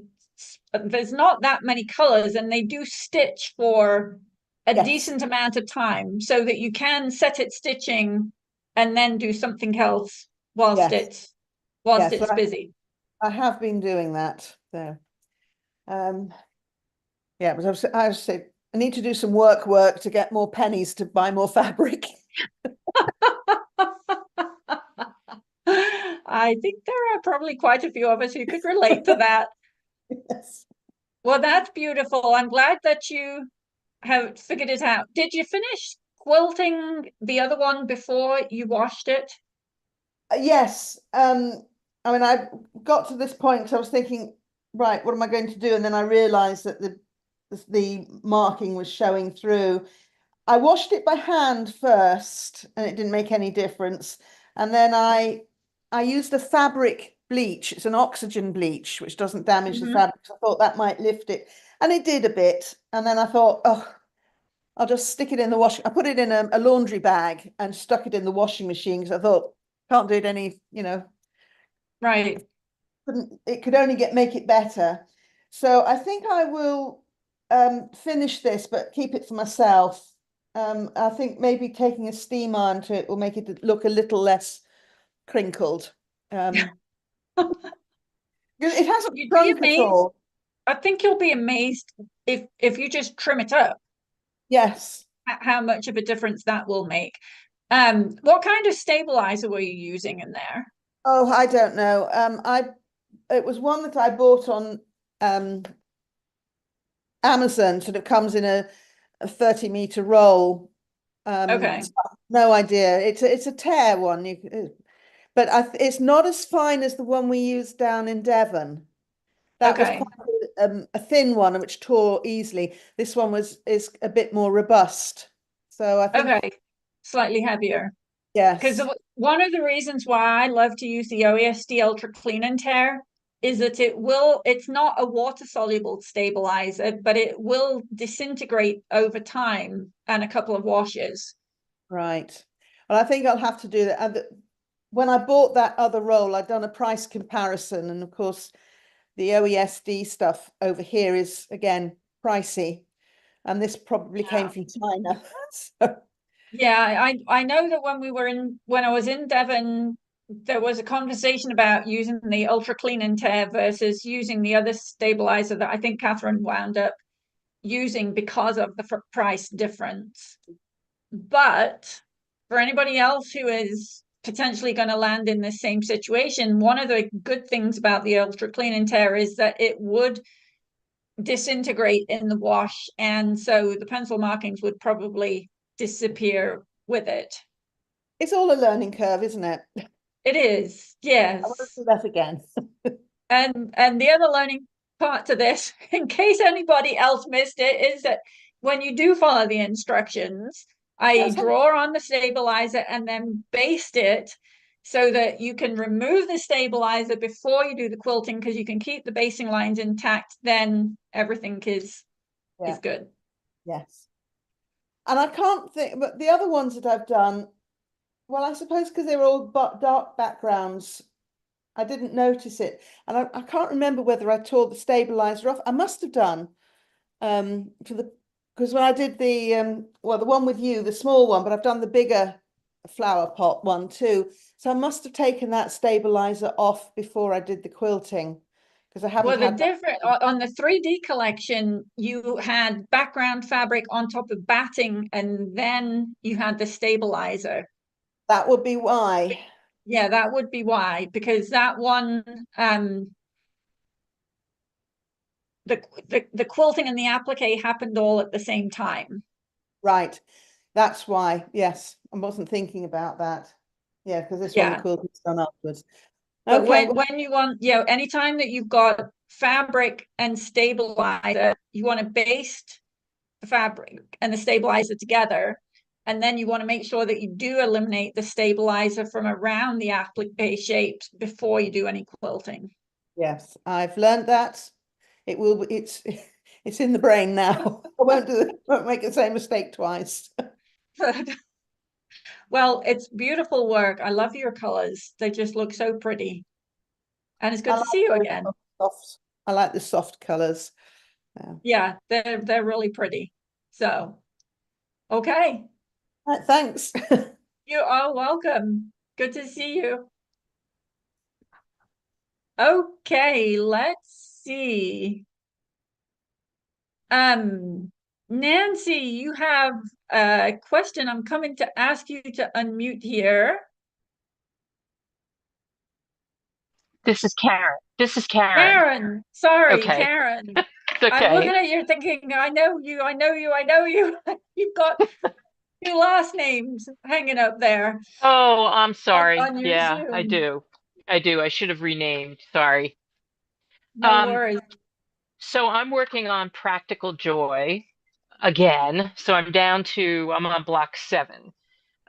S1: there's not that many colors, and they do stitch for a
S4: yes,
S1: decent amount of time so that you can set it stitching and then do something else whilst
S4: yes,
S1: it's busy.
S4: I have been doing that. So yeah, but I said I need to do some work to get more pennies to buy more fabric.
S1: I think there are probably quite a few of us who could relate to that.
S4: Yes.
S1: Well, that's beautiful. I'm glad that you have figured it out. Did you finish quilting the other one before you washed it?
S4: Yes. I mean, I got to this point because I was thinking, right, what am I going to do? And then I realized that the marking was showing through. I washed it by hand first, and it didn't make any difference. And then I used a fabric bleach. It's an oxygen bleach, which doesn't damage the fabric. So I thought that might lift it, and it did a bit. And then I thought, oh, I'll just stick it in the washing. I put it in a laundry bag and stuck it in the washing machine because I thought can't do it any, you know,
S1: Right.
S4: it could only make it better. So I think I will finish this, but keep it for myself. I think maybe taking a steam iron to it will make it look a little less crinkled. It hasn't
S1: You'd be
S4: shrunk at
S1: amazed.
S4: all.
S1: I think you'll be amazed if you just trim it up,
S4: Yes.
S1: how much of a difference that will make. What kind of stabilizer were you using in there?
S4: Oh, I don't know. It was one that I bought on Amazon, sort of comes in a 30-meter roll.
S1: Okay.
S4: No idea. It's a tear one. But it's not as fine as the one we used down in Devon. That was
S1: Okay.
S4: quite a thin one which tore easily. This one is a bit more robust. So I think,
S1: Okay. Slightly heavier. Because
S4: yes,
S1: one of the reasons why I love to use the OESD Ultra Clean and Tear is that it's not a water soluble stabilizer, but it will disintegrate over time and a couple of washes.
S4: right. Well, I think I'll have to do that. And when I bought that other roll, I'd done a price comparison, and of course, the OESD stuff over here is again pricey, and this probably came
S1: Yeah.
S4: from China. So,
S1: Yeah, I know that when I was in Devon, there was a conversation about using the Ultra Clean and Tear versus using the other stabilizer that I think Catherine wound up using because of the price difference. But for anybody else who is potentially going to land in the same situation, one of the good things about the Ultra Clean and Tear is that it would disintegrate in the wash, and so the pencil markings would probably disappear with it.
S4: it's all a learning curve, isn't it?
S1: It is,
S4: I won't
S1: yes.
S4: do that again.
S1: And the other learning part to this, in case anybody else missed it, is that when you do follow the instructions, I
S4: Yes,
S1: draw on the stabilizer and then baste it so that you can remove the stabilizer before you do the quilting, because you can keep the basting lines intact, then everything is
S4: yeah,
S1: good.
S4: yes. And I can't think, but the other ones that I've done, well, I suppose because they were all dark backgrounds, I didn't notice it. And I can't remember whether I tore the stabilizer off. I must have done. For the because when I did the well, the one with you, the small one, but I've done the bigger flower pot one too. So I must have taken that stabilizer off before I did the quilting, because I haven't
S1: Well, the
S4: had that.
S1: different on the 3D collection, you had background fabric on top of batting, and then you had the stabilizer.
S4: That would be why.
S1: Yeah, that would be why, because that one, the quilting and the applique happened all at the same time.
S4: Right. That's why. Yes. I wasn't thinking about that. Yeah, because this one, the
S1: Yeah.
S4: quilting's done afterwards.
S1: But
S4: Okay. Well,
S1: when you want, anytime that you've got fabric and stabilizer, you want to baste the fabric and the stabilizer together. And then you want to make sure that you do eliminate the stabilizer from around the applique shapes before you do any quilting.
S4: yes, I've learned that. It's it's in the brain now. I won't make the same mistake twice.
S1: Well, it's beautiful work. I love your colors. They just look so pretty. And it's
S4: I
S1: good to
S4: like
S1: see you
S4: those
S1: again.
S4: soft. I like the soft colors.
S1: Yeah, they're really pretty. So, okay.
S4: Right, thanks.
S1: You are welcome. Good to see you. Okay, let's see. Nancy, you have a question. I'm coming to ask you to unmute here.
S5: This is Karen. This is Karen.
S1: Karen, sorry,
S5: Okay.
S1: Karen.
S5: It's
S1: I'm looking
S5: okay.
S1: at you thinking, I know you, I know you, I know you. You've got two last names hanging up there
S5: Oh, I'm sorry.
S1: on your
S5: Yeah, I
S1: Zoom.
S5: do. I do. I should have renamed. Sorry.
S1: No
S5: Um,
S1: worries.
S5: so I'm working on Practical Joy again. So I'm on block 7.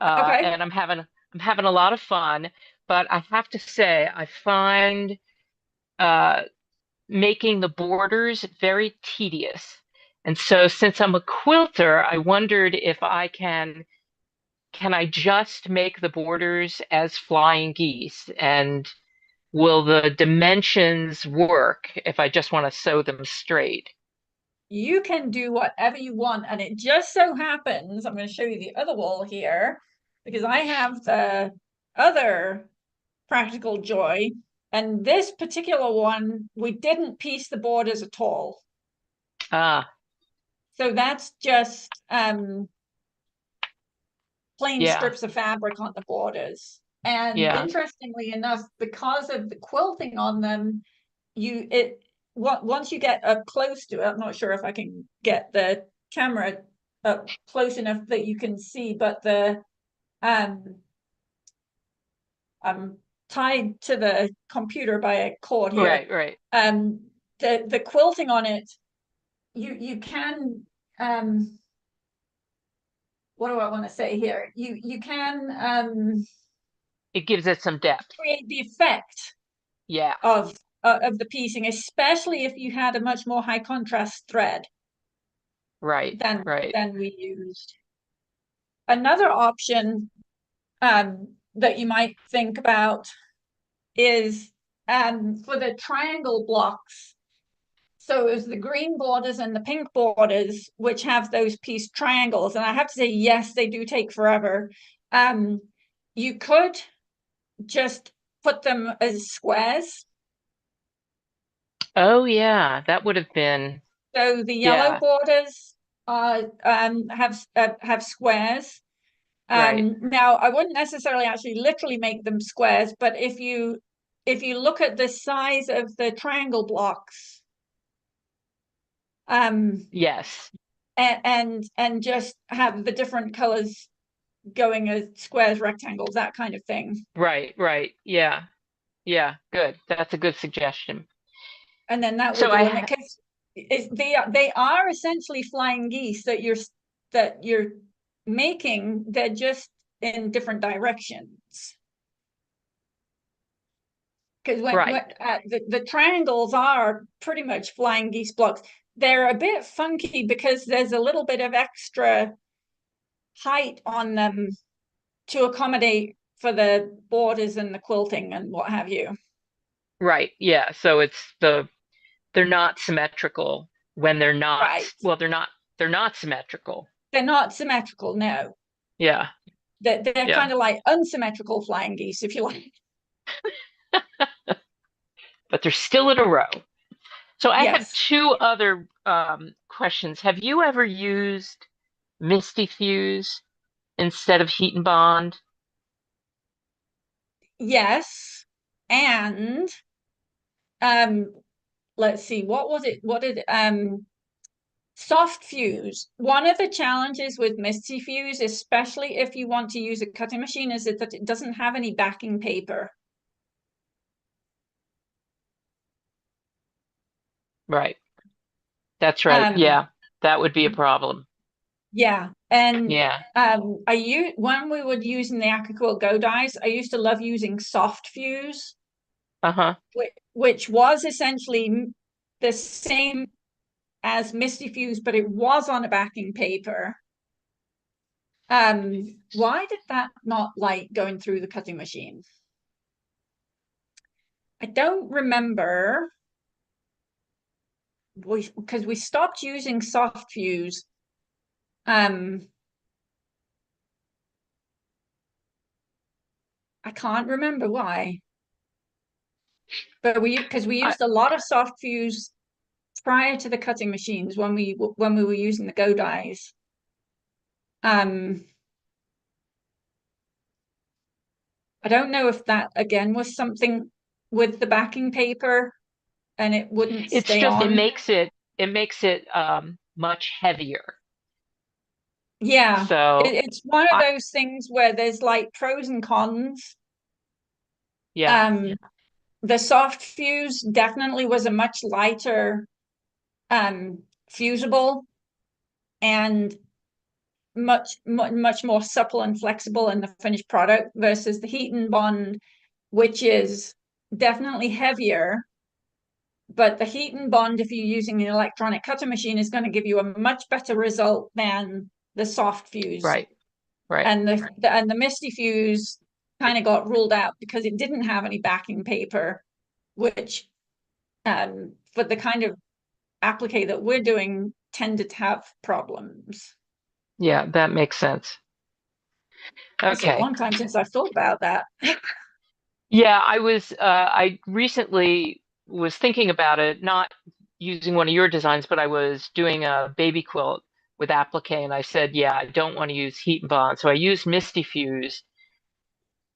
S1: Okay.
S5: And I'm having a lot of fun, but I have to say I find uh making the borders very tedious. And so since I'm a quilter, I wondered if I can can I just make the borders as flying geese? And will the dimensions work if I just want to sew them straight?
S1: You can do whatever you want. And it just so happens, I'm going to show you the other wall here, because I have the other practical joy. And this particular one, we didn't piece the borders at all.
S5: Ah,
S1: So that's just plain
S5: yeah,
S1: strips of fabric on the borders. And
S5: yeah,
S1: interestingly enough, because of the quilting on them, once you get up close to it, I'm not sure if I can get the camera up close enough that you can see, but the I'm tied to the computer by a cord here.
S5: right, right.
S1: The quilting on it, you can what do I want to say here? You can
S5: It gives it some depth.
S1: create the effect
S5: Yeah,
S1: of the piecing, especially if you had a much more high contrast thread
S5: right,
S1: than
S5: right.
S1: we used. Another option that you might think about is for the triangle blocks. So it was the green borders and the pink borders, which have those piece triangles. And I have to say, yes, they do take forever. You could just put them as squares.
S5: Oh, yeah, that would have been,
S1: So the yellow
S5: yeah,
S1: borders have squares.
S5: right.
S1: Now I wouldn't necessarily actually literally make them squares, but if you look at the size of the triangle blocks,
S5: Yes,
S1: and just have the different colors going as squares, rectangles, that kind of thing.
S5: right, right. Yeah, yeah, good. That's a good suggestion.
S1: And then that
S5: So
S1: would limit, because they are essentially flying geese that you're making. They're just in different directions. Because
S5: right,
S1: the triangles are pretty much flying geese blocks. They're a bit funky because there's a little bit of extra height on them to accommodate for the borders and the quilting and what have you.
S5: right. Yeah, so they're not symmetrical when they're not,
S1: Right.
S5: well, they're not symmetrical.
S1: They're not symmetrical, no.
S5: Yeah,
S1: They're
S5: yeah.
S1: kind of like unsymmetrical flying geese, if you like.
S5: But they're still in a row. So I have
S1: Yes.
S5: two other questions. Have you ever used Misty Fuse instead of Heat and Bond?
S1: Yes. And um let's see, what was it? What did soft fuse. One of the challenges with Misty Fuse, especially if you want to use a cutting machine, is that it doesn't have any backing paper.
S5: Right. That's right.
S1: Um,
S5: Yeah, that would be a problem.
S1: yeah, and
S5: Yeah.
S1: when we were using the AquaQuilt Go dies, I used to love using soft fuse,
S5: Uh-huh.
S1: which was essentially the same as Misty Fuse, but it was on a backing paper. Why did that not like going through the cutting machine? I don't remember. Because we stopped using soft fuse. I can't remember why, but because we
S5: I,
S1: used a lot of soft fuse prior to the cutting machines when we were using the Go dies. I don't know if that again was something with the backing paper and it wouldn't
S5: it's
S1: stay
S5: just
S1: on.
S5: it makes it much heavier.
S1: Yeah,
S5: So
S1: it's one of
S5: I
S1: those things where there's like pros and cons.
S5: yeah,
S1: Um, the soft fuse definitely was a much lighter fusible and much more supple and flexible in the finished product versus the heat and bond, which is definitely heavier. But the heat and bond, if you're using an electronic cutter machine, is going to give you a much better result than the soft fuse.
S5: right. Right.
S1: And the Misty Fuse kind of got ruled out because it didn't have any backing paper, which for the kind of applique that we're doing tended to have problems.
S5: Yeah, that makes sense.
S1: It's a
S5: Okay.
S1: long time since I've thought about that.
S5: Yeah, I recently was thinking about it, not using one of your designs, but I was doing a baby quilt with applique, and I said, yeah, I don't want to use heat and bond. So I used Misty Fuse,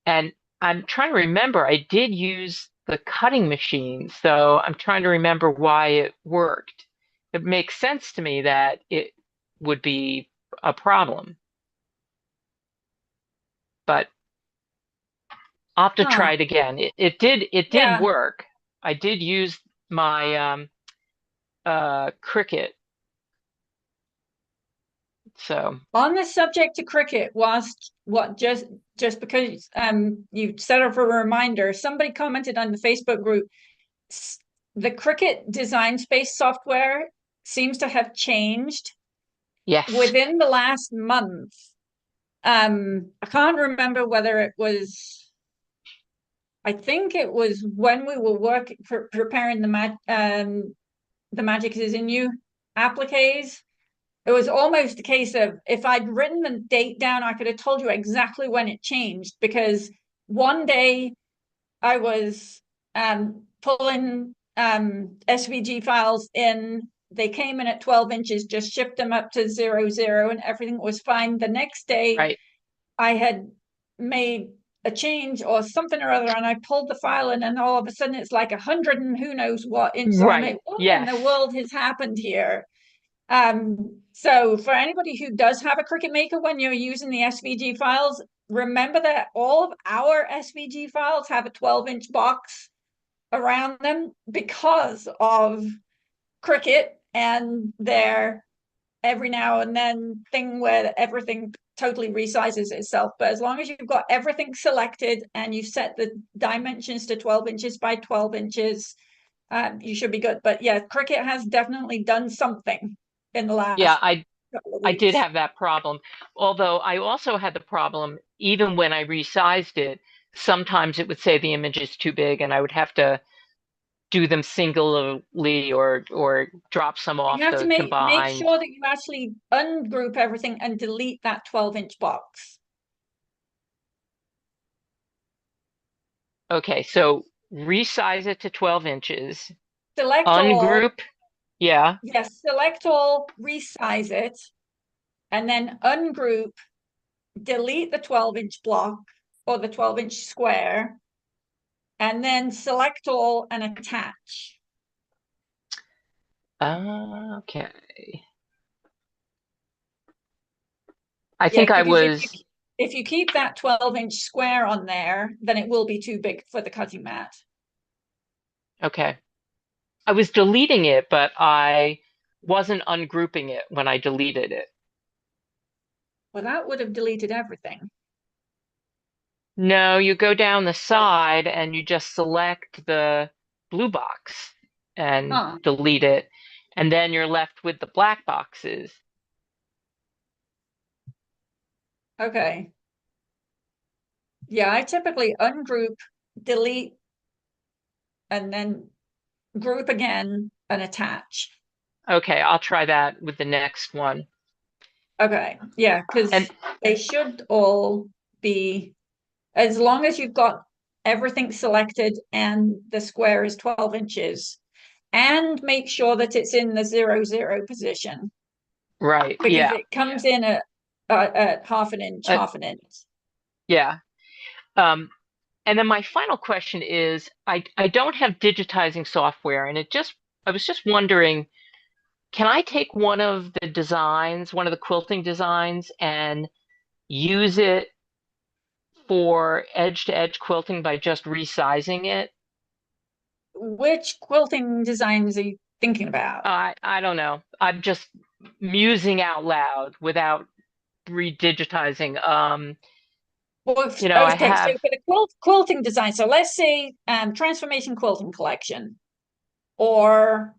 S5: and I'm trying to remember, I did use the cutting machine, so I'm trying to remember why it worked. It makes sense to me that it would be a problem, but I'll have to
S1: Huh.
S5: try it again. It did
S1: Yeah.
S5: work. I did use my cricket. So
S1: On the subject of cricket, whilst what just because you set up a reminder, somebody commented on the Facebook group, the cricket design space software seems to have changed
S5: yes,
S1: within the last month. I can't remember whether it was, I think it was when we were working preparing the Magic is in You appliques. It was almost a case of if I'd written the date down, I could have told you exactly when it changed, because one day I was pulling SVG files in. They came in at 12 inches, just shipped them up to 00, and everything was fine. The next day,
S5: right,
S1: I had made a change or something or other, and I pulled the file in, and all of a sudden it's like 100 and who knows what inches. So I'm
S5: right,
S1: like, what in
S5: yes,
S1: the world has happened here? So for anybody who does have a Cricut Maker, when you're using the SVG files, remember that all of our SVG files have a 12-inch box around them because of Cricut and their every now and then thing where everything totally resizes itself. But as long as you've got everything selected and you set the dimensions to 12 inches by 12 inches, you should be good. But yeah, Cricut has definitely done something in the
S5: yeah.
S1: last couple of
S5: I did
S1: weeks.
S5: have that problem. Although I also had the problem, even when I resized it, sometimes it would say the image is too big, and I would have to do them singly or drop some off
S1: You have to
S5: to
S1: make
S5: combine.
S1: sure that you actually ungroup everything and delete that 12-inch box.
S5: Okay, so resize it to 12 inches,
S1: Select all,
S5: ungroup. Yeah.
S1: yes, select all, resize it, and then ungroup, delete the 12-inch block or the 12-inch square, and then select all and attach.
S5: Okay. I
S1: Yeah,
S5: think I
S1: because
S5: was
S1: if you keep that 12-inch square on there, then it will be too big for the cutting mat.
S5: okay. I was deleting it, but I wasn't ungrouping it when I deleted it.
S1: Well, that would have deleted everything.
S5: No, you go down the side and you just select the blue box and
S1: Huh.
S5: delete it, and then you're left with the black boxes.
S1: Okay. Yeah, I typically ungroup, delete, and then group again and attach.
S5: Okay, I'll try that with the next one.
S1: Okay. Yeah,
S5: And
S1: because they should all be, as long as you've got everything selected and the square is 12 inches, and make sure that it's in the 00 position,
S5: right,
S1: because
S5: yeah.
S1: it comes in at half an inch,
S5: Uh,
S1: half an inch.
S5: yeah. And then my final question is, I don't have digitizing software, and I was just wondering, can I take one of the designs, one of the quilting designs, and use it for edge-to-edge quilting by just resizing it?
S1: Which quilting designs are you thinking about?
S5: I don't know. I'm just musing out loud without redigitizing.
S1: Well,
S5: I
S1: okay, so
S5: have,
S1: for the quilting design, so let's say Transformation Quilting Collection or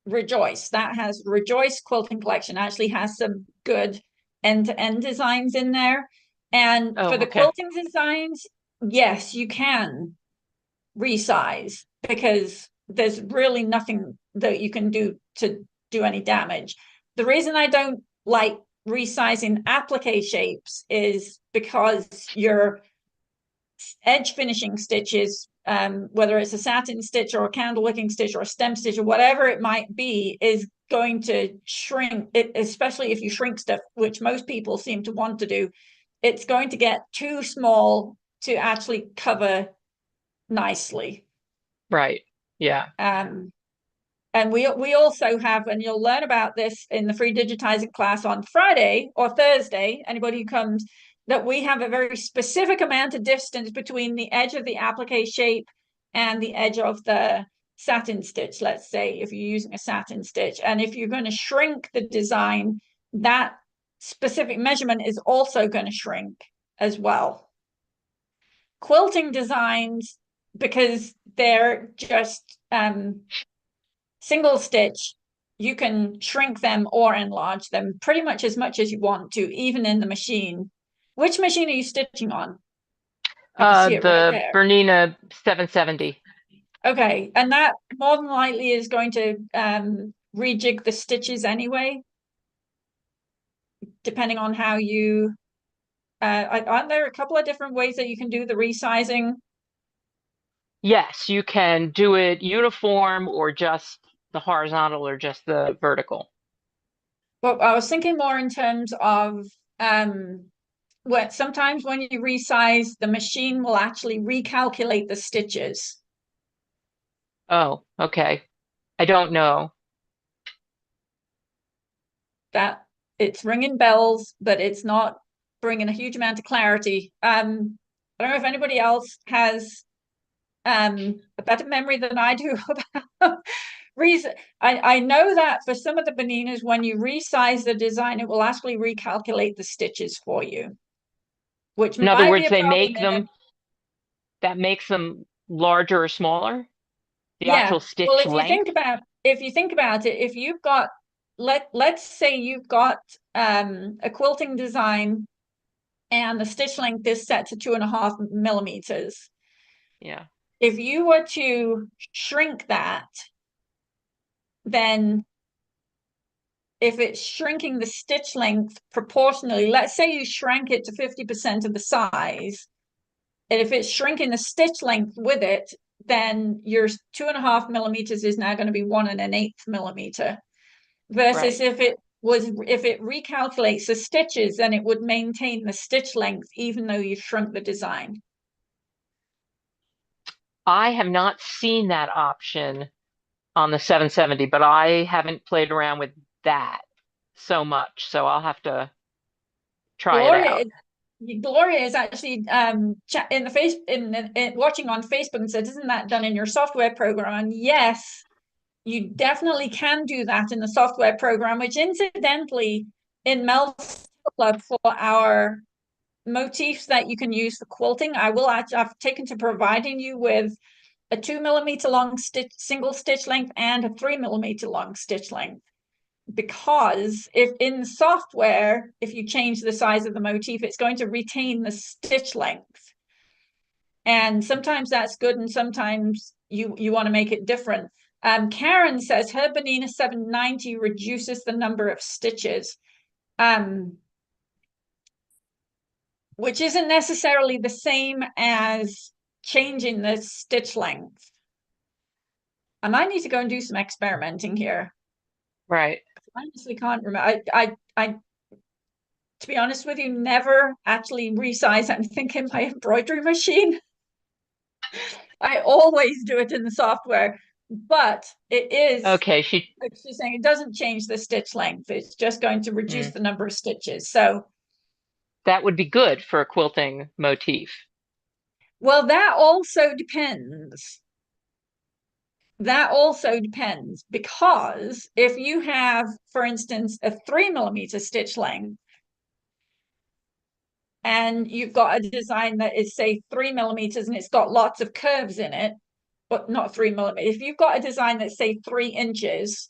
S1: Rejoice. That has Rejoice Quilting Collection actually has some good end-to-end designs in there. And
S5: Oh,
S1: for the
S5: okay.
S1: quilting designs, yes, you can resize because there's really nothing that you can do to do any damage. The reason I don't like resizing applique shapes is because your edge finishing stitches, whether it's a satin stitch or a candle wicking stitch or a stem stitch or whatever it might be, is going to shrink it, especially if you shrink stuff, which most people seem to want to do. It's going to get too small to actually cover nicely.
S5: Right. Yeah.
S1: And we also have, and you'll learn about this in the free digitizing class on Friday or Thursday, anybody who comes, that we have a very specific amount of distance between the edge of the applique shape and the edge of the satin stitch, let's say, if you're using a satin stitch. And if you're going to shrink the design, that specific measurement is also going to shrink as well. Quilting designs, because they're just single stitch, you can shrink them or enlarge them pretty much as you want to, even in the machine. Which machine are you stitching on? I can see it right
S5: The
S1: there.
S5: Bernina 770.
S1: Okay, and that more than likely is going to rejig the stitches anyway, depending on how you aren't there a couple of different ways that you can do the resizing?
S5: Yes, you can do it uniform or just the horizontal or just the vertical.
S1: But I was thinking more in terms of what sometimes when you resize, the machine will actually recalculate the stitches.
S5: Oh, okay. I don't know.
S1: That it's ringing bells, but it's not bringing a huge amount of clarity. I don't know if anybody else has a better memory than I do about reason. I know that for some of the Beninas, when you resize the design, it will actually recalculate the stitches for you, which
S5: In other
S1: might be
S5: words,
S1: a
S5: they
S1: problem
S5: make
S1: in a
S5: them, that makes them larger or smaller? The
S1: yeah.
S5: actual
S1: Well,
S5: stitch length?
S1: if you think about it, if you've got let's say you've got a quilting design and the stitch length is set to 2.5 millimeters.
S5: Yeah.
S1: If you were to shrink that, then if it's shrinking the stitch length proportionally, let's say you shrank it to 50% of the size, and if it's shrinking the stitch length with it, then your 2.5 millimeters is now going to be 1 1/8 millimeter. Versus
S5: Right.
S1: if it recalculates the stitches, then it would maintain the stitch length even though you shrunk the design.
S5: I have not seen that option on the 770, but I haven't played around with that so much, so I'll have to try it out.
S1: Gloria is actually in the face in watching on Facebook and said, "Isn't that done in your software program?" And yes, you definitely can do that in the software program, which incidentally in MEL Club for our motifs that you can use for quilting, I've taken to providing you with a 2 millimeter long single stitch length and a 3 millimeter long stitch length. Because if in software, if you change the size of the motif, it's going to retain the stitch length. And sometimes that's good, and sometimes you want to make it different. Karen says her Bernina 790 reduces the number of stitches, which isn't necessarily the same as changing the stitch length. I might need to go and do some experimenting here.
S5: Right.
S1: I honestly can't remember. I to be honest with you, never actually resize anything in my embroidery machine. I always do it in the software, but it is,
S5: Okay,
S1: like she's saying, it doesn't change the stitch length. It's just going to reduce
S5: hmm,
S1: the number of stitches. So,
S5: that would be good for a quilting motif.
S1: well, that also depends. That also depends because if you have, for instance, a 3 millimeter stitch length, and you've got a design that is, say, 3 millimeters and it's got lots of curves in it, but not 3 millimeters. If you've got a design that's, say, 3 inches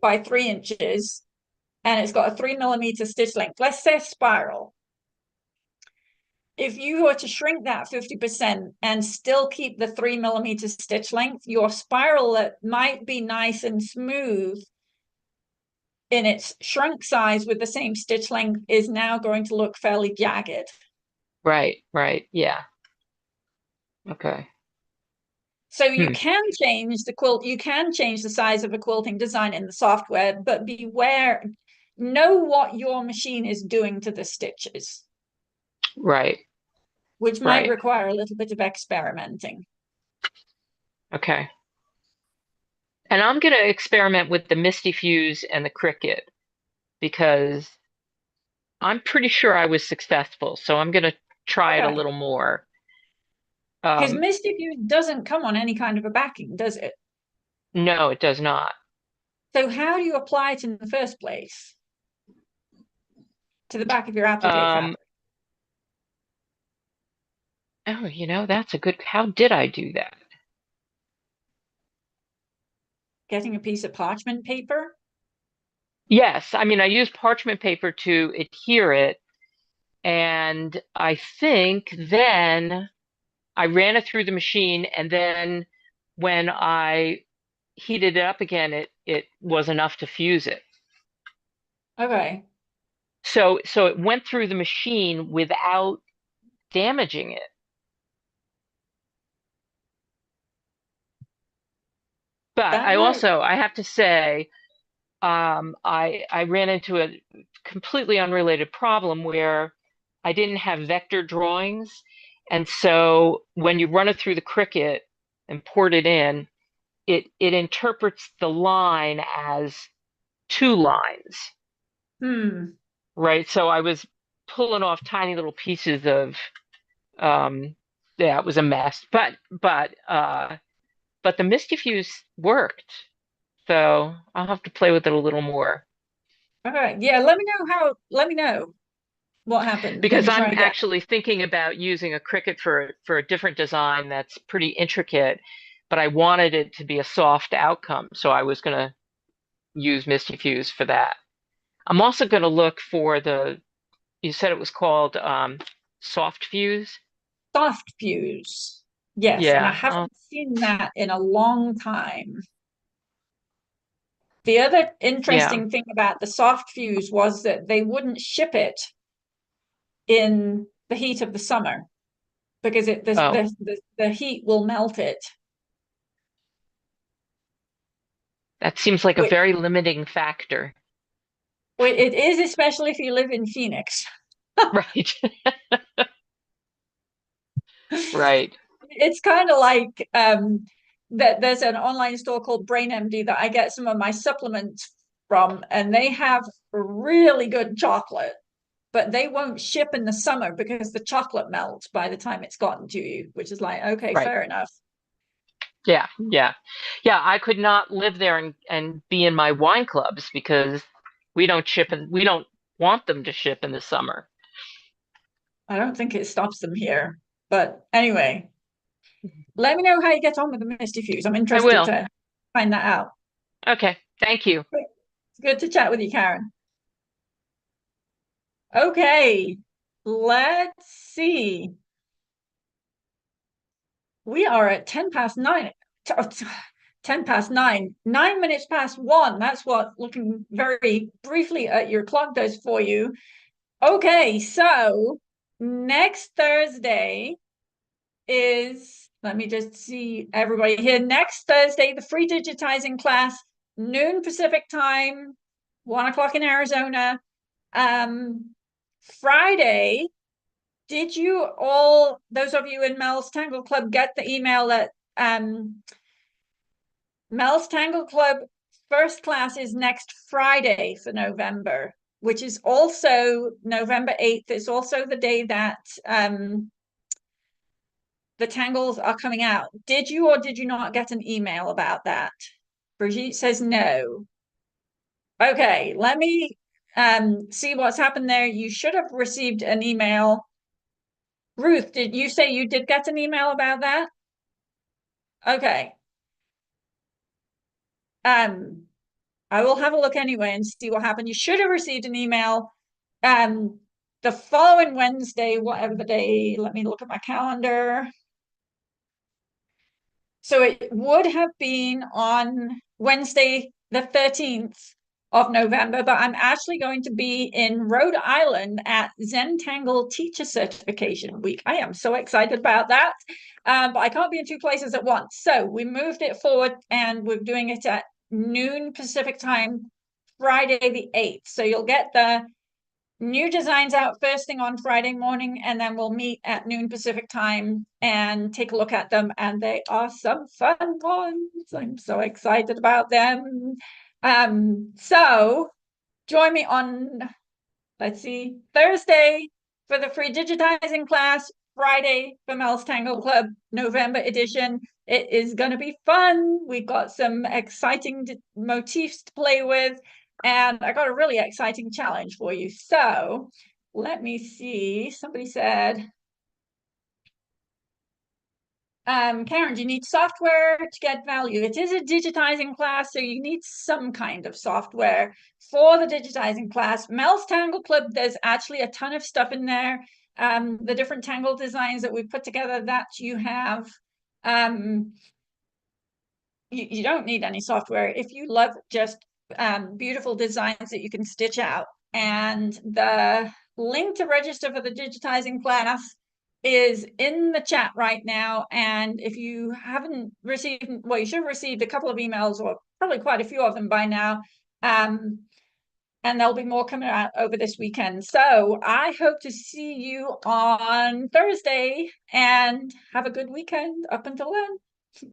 S1: by 3 inches, and it's got a 3mm stitch length. Let's say a spiral. If you were to shrink that 50% and still keep the 3mm stitch length, your spiral that might be nice and smooth in its shrunk size with the same stitch length is now going to look fairly jagged.
S5: Right, right. Yeah. Okay.
S1: So you can change the quilt, you can change the size of a quilting design in the software, but beware, know what your machine is doing to the stitches,
S5: Right,
S1: which might
S5: right.
S1: require a little bit of experimenting.
S5: Okay. And I'm going to experiment with the Misty Fuse and the Cricut because I'm pretty sure I was successful. So I'm going to try it a
S1: Okay.
S5: little more.
S1: Because Misty Fuse doesn't come on any kind of a backing, does it?
S5: No, it does not.
S1: So how do you apply it in the first place? To the back of your applique fabric?
S5: Oh, you know, that's a good, how did I do that?
S1: Getting a piece of parchment paper?
S5: Yes, I mean, I used parchment paper to adhere it. And I think then I ran it through the machine. And then when I heated it up again, it was enough to fuse it.
S1: Okay.
S5: So it went through the machine without damaging it. But
S1: That might,
S5: I have to say, I ran into a completely unrelated problem where I didn't have vector drawings. And so when you run it through the Cricut and port it in, it interprets the line as two lines, right? So I was pulling off tiny little pieces of yeah, it was a mess. But the Misty Fuse worked. So I'll have to play with it a little more.
S1: okay. Yeah, let me know what happens when
S5: Because
S1: you
S5: I'm
S1: try again.
S5: actually thinking about using a Cricut for a different design that's pretty intricate, but I wanted it to be a soft outcome, so I was going to use Misty Fuse for that. I'm also going to look for you said it was called Soft Fuse.
S1: Soft fuse. Yes, and I
S5: Yeah,
S1: haven't seen that in a long time. The other
S5: yeah.
S1: interesting thing about the soft fuse was that they wouldn't ship it in the heat of the summer because
S5: Oh,
S1: the heat will melt it.
S5: that seems like a
S1: Which,
S5: very limiting factor.
S1: which it is, especially if you live in Phoenix.
S5: Right. Right.
S1: It's kind of like that there's an online store called BrainMD that I get some of my supplements from, and they have really good chocolate, but they won't ship in the summer because the chocolate melts by the time it's gotten to you, which is like, okay,
S5: Right.
S1: fair enough.
S5: Yeah, yeah. Yeah, I could not live there and be in my wine clubs because we don't want them to ship in the summer.
S1: I don't think it stops them here. But anyway, let me know how you get on with the Misty Fuse. I'm
S5: I
S1: interested
S5: will.
S1: to find that out.
S5: Okay. Thank you.
S1: It's good to chat with you, Karen. Okay, let's see. We are at 10 past 9. 10 past 9, 9 minutes past 1. That's what looking very briefly at your clock does for you. Okay, so next Thursday is, let me just see everybody here. Next Thursday, the free digitizing class, noon Pacific time, 1 o'clock in Arizona. Friday, did you all, those of you in Mel's Tangle Club, get the email that Mel's Tangle Club first class is next Friday for November, which is also November 8th. It's also the day that the tangles are coming out. Did you or did you not get an email about that? Brigitte says no. Okay, let me see what's happened there. You should have received an email. Ruth, did you say you did get an email about that? Okay. I will have a look anyway and see what happened. You should have received an email the following Wednesday, whatever the day, let me look at my calendar. So it would have been on Wednesday, the 13th of November, but I'm actually going to be in Rhode Island at Tangle Teacher Certification Week. I am so excited about that, but I can't be in two places at once. So we moved it forward and we're doing it at noon Pacific time, Friday the 8th. So you'll get the new designs out first thing on Friday morning, and then we'll meet at noon Pacific time and take a look at them. And they are some fun ones. I'm so excited about them. So join me on, let's see, Thursday for the free digitizing class, Friday for MEL's Tangle Club November edition. It is going to be fun. We've got some exciting motifs to play with, and I got a really exciting challenge for you. So let me see. Somebody said, Karen, do you need software to get value? It is a digitizing class, so you need some kind of software for the digitizing class. MEL's Tangle Club, there's actually a ton of stuff in there. The different Tangle designs that we put together that you have. You don't need any software if you love just beautiful designs that you can stitch out. And the link to register for the digitizing class is in the chat right now. And if you haven't received, well, you should have received a couple of emails, or probably quite a few of them by now. And there'll be more coming out over this weekend. So I hope to see you on Thursday, and have a good weekend up until then.